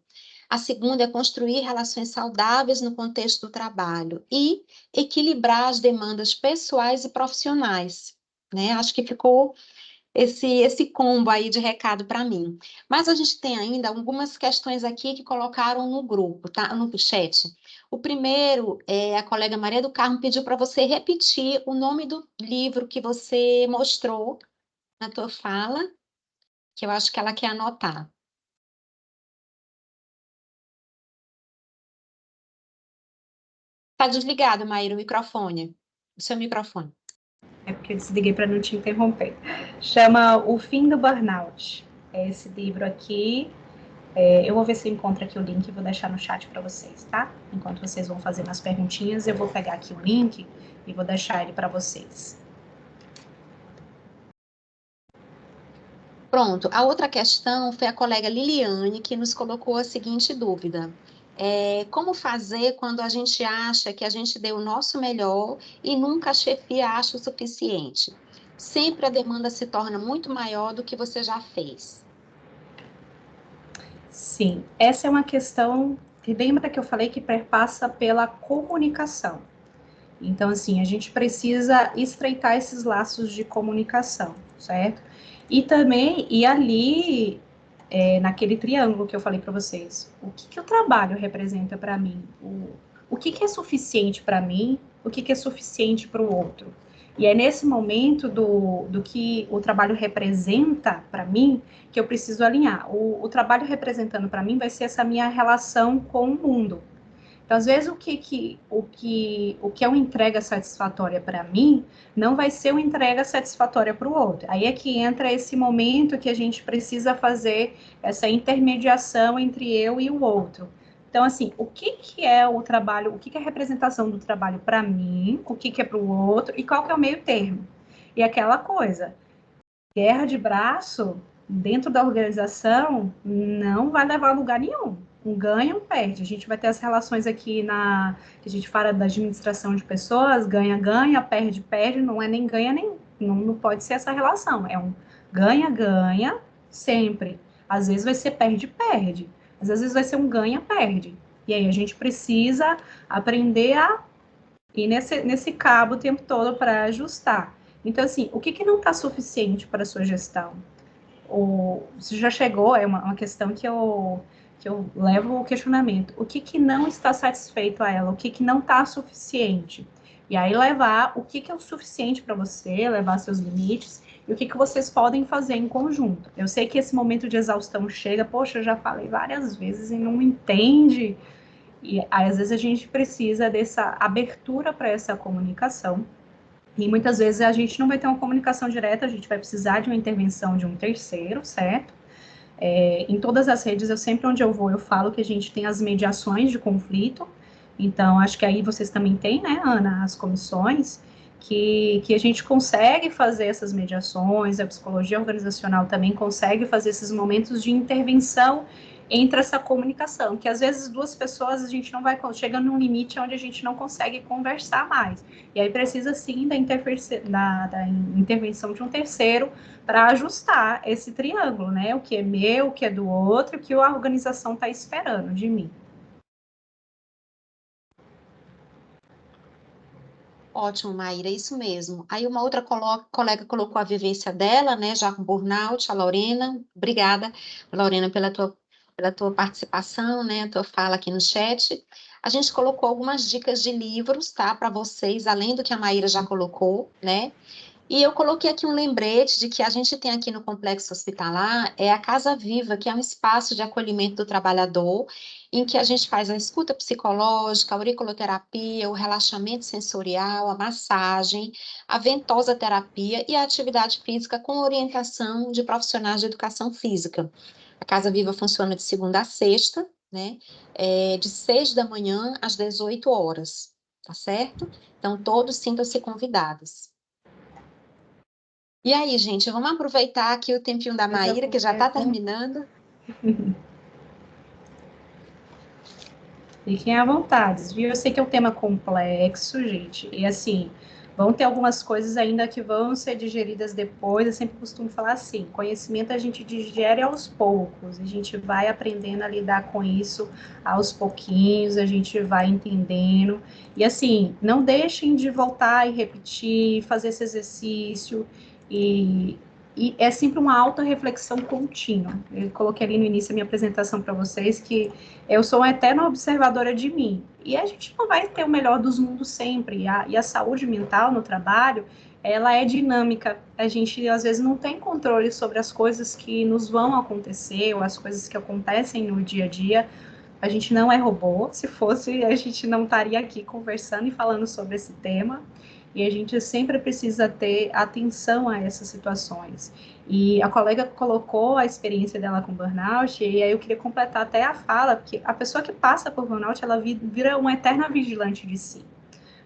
A segunda é construir relações saudáveis no contexto do trabalho e equilibrar as demandas pessoais e profissionais, né? Acho que ficou esse combo aí de recado para mim. Mas a gente tem ainda algumas questões aqui que colocaram no grupo, tá? No chat. O primeiro é a colega Maria do Carmo pediu para você repetir o nome do livro que você mostrou na tua fala, que eu acho que ela quer anotar. Tá desligado, Maíra, o microfone. O seu microfone. É porque eu desliguei para não te interromper. Chama O Fim do Burnout. É esse livro aqui. Eu vou ver se eu encontro aqui o link e vou deixar no chat para vocês, tá? Enquanto vocês vão fazendo as perguntinhas, eu vou pegar aqui o link e vou deixar ele para vocês. Pronto, a outra questão foi a colega Liliane que nos colocou a seguinte dúvida. Como fazer quando a gente acha que a gente deu o nosso melhor e nunca a chefia acha o suficiente? Sempre a demanda se torna muito maior do que você já fez. Sim, essa é uma questão que lembra que eu falei que perpassa pela comunicação. Então, assim, a gente precisa estreitar esses laços de comunicação, certo? E também, e ali, naquele triângulo que eu falei para vocês, o que o trabalho representa para mim? O que é suficiente para mim? O que é suficiente para o outro? E é nesse momento do que o trabalho representa para mim que eu preciso alinhar. O trabalho representando para mim vai ser essa minha relação com o mundo. Então, às vezes, o que é uma entrega satisfatória para mim não vai ser uma entrega satisfatória para o outro. Aí é que entra esse momento que a gente precisa fazer essa intermediação entre eu e o outro. Então, assim, o que é o trabalho, o que é a representação do trabalho para mim, o que é para o outro e qual que é o meio termo? E aquela coisa, guerra de braço dentro da organização não vai levar a lugar nenhum. Um ganha, um perde. A gente vai ter as relações aqui que a gente fala da administração de pessoas, ganha, ganha, perde, perde, não é nem ganha, nem não pode ser essa relação. É um ganha, ganha, sempre. Às vezes vai ser perde, perde. Às vezes vai ser um ganha, perde. E aí a gente precisa aprender a ir nesse cabo o tempo todo para ajustar. Então, assim, o que não está suficiente para a sua gestão? Se já chegou, é uma questão que eu levo o questionamento. O que não está satisfeito a ela? O que não está suficiente? E aí levar o que é o suficiente para você, levar seus limites, e o que vocês podem fazer em conjunto. Eu sei que esse momento de exaustão chega, poxa, eu já falei várias vezes e não entende. E aí, às vezes a gente precisa dessa abertura para essa comunicação. E muitas vezes a gente não vai ter uma comunicação direta, a gente vai precisar de uma intervenção de um terceiro, certo? Em todas as redes, sempre onde eu vou, eu falo que a gente tem as mediações de conflito. Então, acho que aí vocês também têm, né, Ana, as comissões, que a gente consegue fazer essas mediações, a psicologia organizacional também consegue fazer esses momentos de intervenção entre essa comunicação, que às vezes duas pessoas a gente não vai, chega num limite onde a gente não consegue conversar mais. E aí precisa sim da intervenção de um terceiro para ajustar esse triângulo, né? O que é meu, o que é do outro, o que a organização está esperando de mim. Ótimo, Maíra, é isso mesmo. Aí uma outra colega colocou a vivência dela, né, já com burnout, a Lorena. Obrigada, Lorena, pela tua participação, né, a tua fala aqui no chat. A gente colocou algumas dicas de livros, tá, para vocês, além do que a Maíra já colocou, né? E eu coloquei aqui um lembrete de que a gente tem aqui no Complexo Hospitalar a Casa Viva, que é um espaço de acolhimento do trabalhador, em que a gente faz a escuta psicológica, a auriculoterapia, o relaxamento sensorial, a massagem, a ventosa terapia e a atividade física com orientação de profissionais de educação física. A Casa Viva funciona de segunda a sexta, né? De 6 da manhã às 18 horas, tá certo? Então, todos sintam-se convidados. E aí, gente, vamos aproveitar aqui o tempinho da Maíra, que já está terminando. Fiquem à vontade, viu? Eu sei que é um tema complexo, gente, e assim, Vão ter algumas coisas ainda que vão ser digeridas depois. Eu sempre costumo falar assim: conhecimento a gente digere aos poucos, a gente vai aprendendo a lidar com isso aos pouquinhos, a gente vai entendendo. E assim, não deixem de voltar e repetir, fazer esse exercício. E, e é sempre uma autorreflexão contínua. Eu coloquei ali no início da minha apresentação para vocês que eu sou uma eterna observadora de mim. E a gente não vai ter o melhor dos mundos sempre. E a saúde mental no trabalho, ela é dinâmica. A gente, às vezes, não tem controle sobre as coisas que nos vão acontecer ou as coisas que acontecem no dia a dia. A gente não é robô. Se fosse, a gente não estaria aqui conversando e falando sobre esse tema. E a gente sempre precisa ter atenção a essas situações. E a colega colocou a experiência dela com burnout, e aí eu queria completar até a fala, porque a pessoa que passa por burnout, ela vira uma eterna vigilante de si.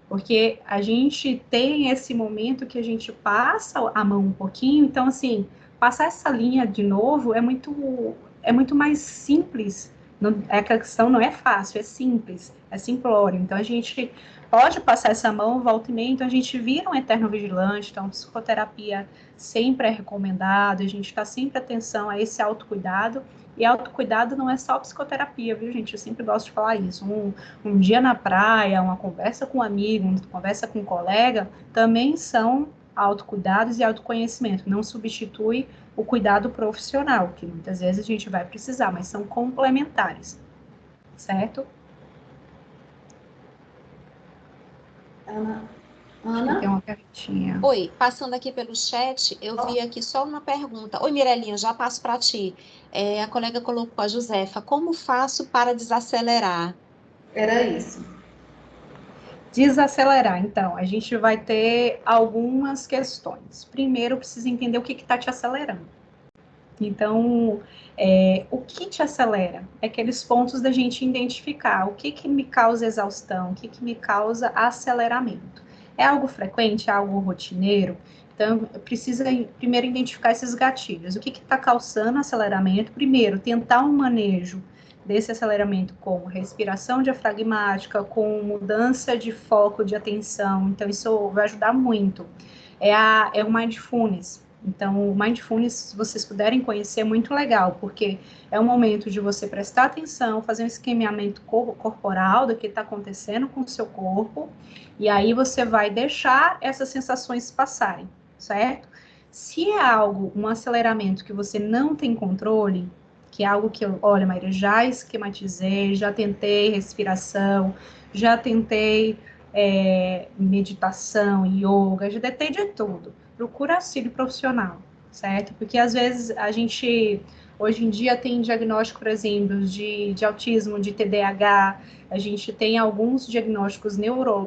Porque a gente tem esse momento que a gente passa a mão um pouquinho, então, assim, passar essa linha de novo é muito mais simples. Não, a questão não é fácil, é simples, é simplório. Então, a gente pode passar essa mão, volta e meia, então a gente vira um eterno vigilante, então, psicoterapia sempre é recomendado, a gente está sempre atenção a esse autocuidado, e autocuidado não é só psicoterapia, viu, gente? Eu sempre gosto de falar isso. Um dia na praia, uma conversa com um amigo, uma conversa com um colega, também são autocuidados e autoconhecimento. Não substitui o cuidado profissional, que muitas vezes a gente vai precisar, mas são complementares, certo? Ana, Acho que tem Ana? uma perguntinha. Oi, passando aqui pelo chat, eu vi aqui só uma pergunta. Oi, Mirelinha, já passo para ti. A colega colocou, a Josefa, como faço para desacelerar? Era isso. Desacelerar, então, a gente vai ter algumas questões. Primeiro, precisa entender o que está te acelerando. Então, o que te acelera? É aqueles pontos da gente identificar o que me causa exaustão, o que me causa aceleramento. É algo frequente, é algo rotineiro? Então, precisa primeiro identificar esses gatilhos. O que está causando aceleramento? Primeiro, tentar um manejo desse aceleramento com respiração diafragmática, com mudança de foco de atenção. Então, isso vai ajudar muito. É o mindfulness. Então, o mindfulness, se vocês puderem conhecer, é muito legal, porque é um momento de você prestar atenção, fazer um escaneamento corporal do que está acontecendo com o seu corpo, e aí você vai deixar essas sensações passarem, certo? Se é algo, um aceleramento que você não tem controle, que é algo que eu, olha, Maíra, já esquematizei, já tentei respiração, já tentei meditação, yoga, já tentei de tudo. Procura auxílio profissional, certo? Porque às vezes a gente, hoje em dia, tem diagnóstico, por exemplo, de autismo, de TDAH, a gente tem alguns diagnósticos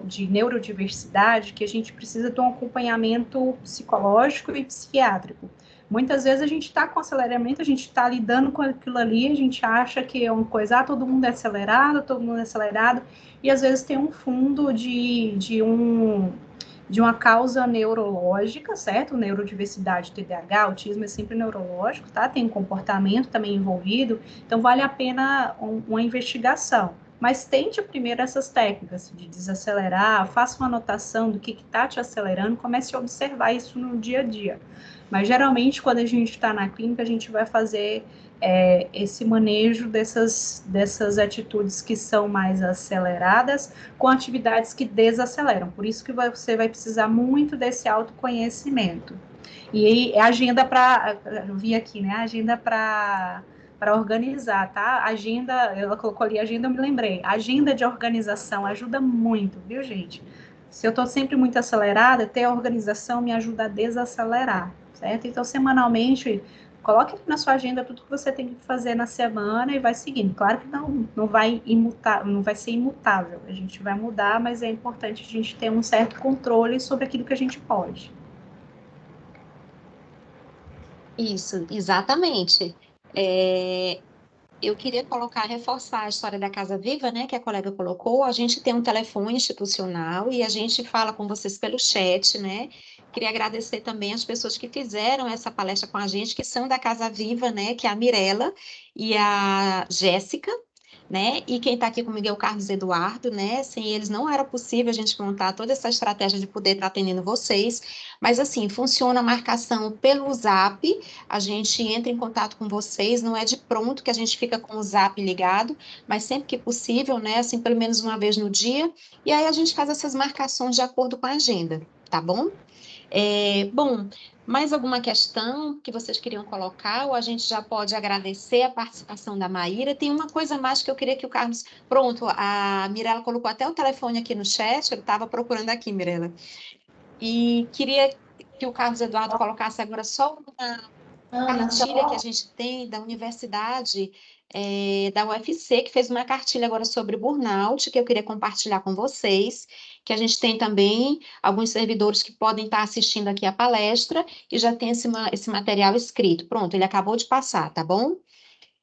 de neurodiversidade que a gente precisa de um acompanhamento psicológico e psiquiátrico. Muitas vezes a gente está com aceleramento, a gente está lidando com aquilo ali, a gente acha que é uma coisa, todo mundo é acelerado, todo mundo é acelerado, e às vezes tem um fundo de uma causa neurológica, certo? Neurodiversidade, TDAH, autismo é sempre neurológico, tá? Tem um comportamento também envolvido, então vale a pena uma investigação. Mas tente primeiro essas técnicas de desacelerar, faça uma anotação do que está te acelerando, comece a observar isso no dia a dia. Mas geralmente, quando a gente está na clínica, a gente vai fazer esse manejo dessas atitudes que são mais aceleradas com atividades que desaceleram. Por isso que você vai precisar muito desse autoconhecimento. E agenda para, eu vi aqui, né? Agenda para organizar, tá? Agenda, ela colocou ali agenda, eu me lembrei. Agenda de organização ajuda muito, viu, gente? Se eu estou sempre muito acelerada, ter a organização me ajuda a desacelerar, certo? Então, semanalmente, coloque na sua agenda tudo que você tem que fazer na semana e vai seguindo. Claro que não vai não vai ser imutável. A gente vai mudar, mas é importante a gente ter um certo controle sobre aquilo que a gente pode. Isso, exatamente. Eu queria colocar, reforçar a história da Casa Viva, né, que a colega colocou. A gente tem um telefone institucional e a gente fala com vocês pelo chat, né? Queria agradecer também as pessoas que fizeram essa palestra com a gente, que são da Casa Viva, né, que é a Mirella e a Jéssica. né? E quem está aqui comigo é o Carlos Eduardo, né? Sem eles não era possível a gente montar toda essa estratégia de poder estar atendendo vocês. Mas assim, funciona a marcação pelo Zap, a gente entra em contato com vocês, não é de pronto que a gente fica com o Zap ligado, mas sempre que possível, né? Assim, pelo menos uma vez no dia, e aí a gente faz essas marcações de acordo com a agenda, tá bom? Bom, mais alguma questão que vocês queriam colocar, ou a gente já pode agradecer a participação da Maíra? Tem uma coisa mais que eu queria que o Carlos. Pronto, a Mirella colocou até o telefone aqui no chat, eu estava procurando aqui, Mirella. E queria que o Carlos Eduardo colocasse agora só uma Ana, cartilha que a só gente tem da universidade, da UFC, que fez uma cartilha agora sobre burnout, que eu queria compartilhar com vocês, que a gente tem também alguns servidores que podem estar assistindo aqui a palestra e já tem esse material escrito. Pronto, ele acabou de passar, tá bom?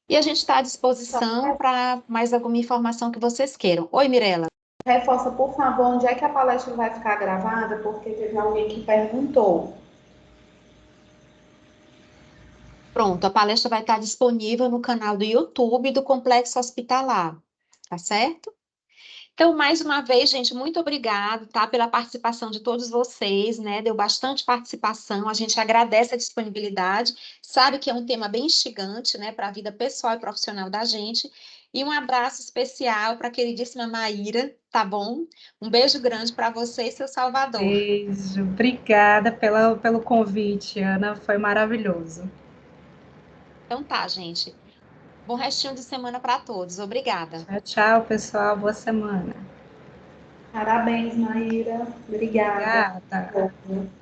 E a gente está à disposição para mais alguma informação que vocês queiram. Oi, Mirella. reforça, por favor, onde é que a palestra vai ficar gravada, porque teve alguém que perguntou. Pronto, a palestra vai estar disponível no canal do YouTube do Complexo Hospitalar, tá certo? Então, mais uma vez, gente, muito obrigado, tá, pela participação de todos vocês, né? Deu bastante participação, a gente agradece a disponibilidade, sabe que é um tema bem instigante, né, para a vida pessoal e profissional da gente. E um abraço especial para a queridíssima Maíra, tá bom? Um beijo grande para você e seu Salvador. Beijo, obrigada pelo convite, Ana, foi maravilhoso. Então tá, gente. Bom restinho de semana para todos. Obrigada. Tchau, tchau, pessoal, boa semana. Parabéns, Maíra. Obrigada. Obrigada.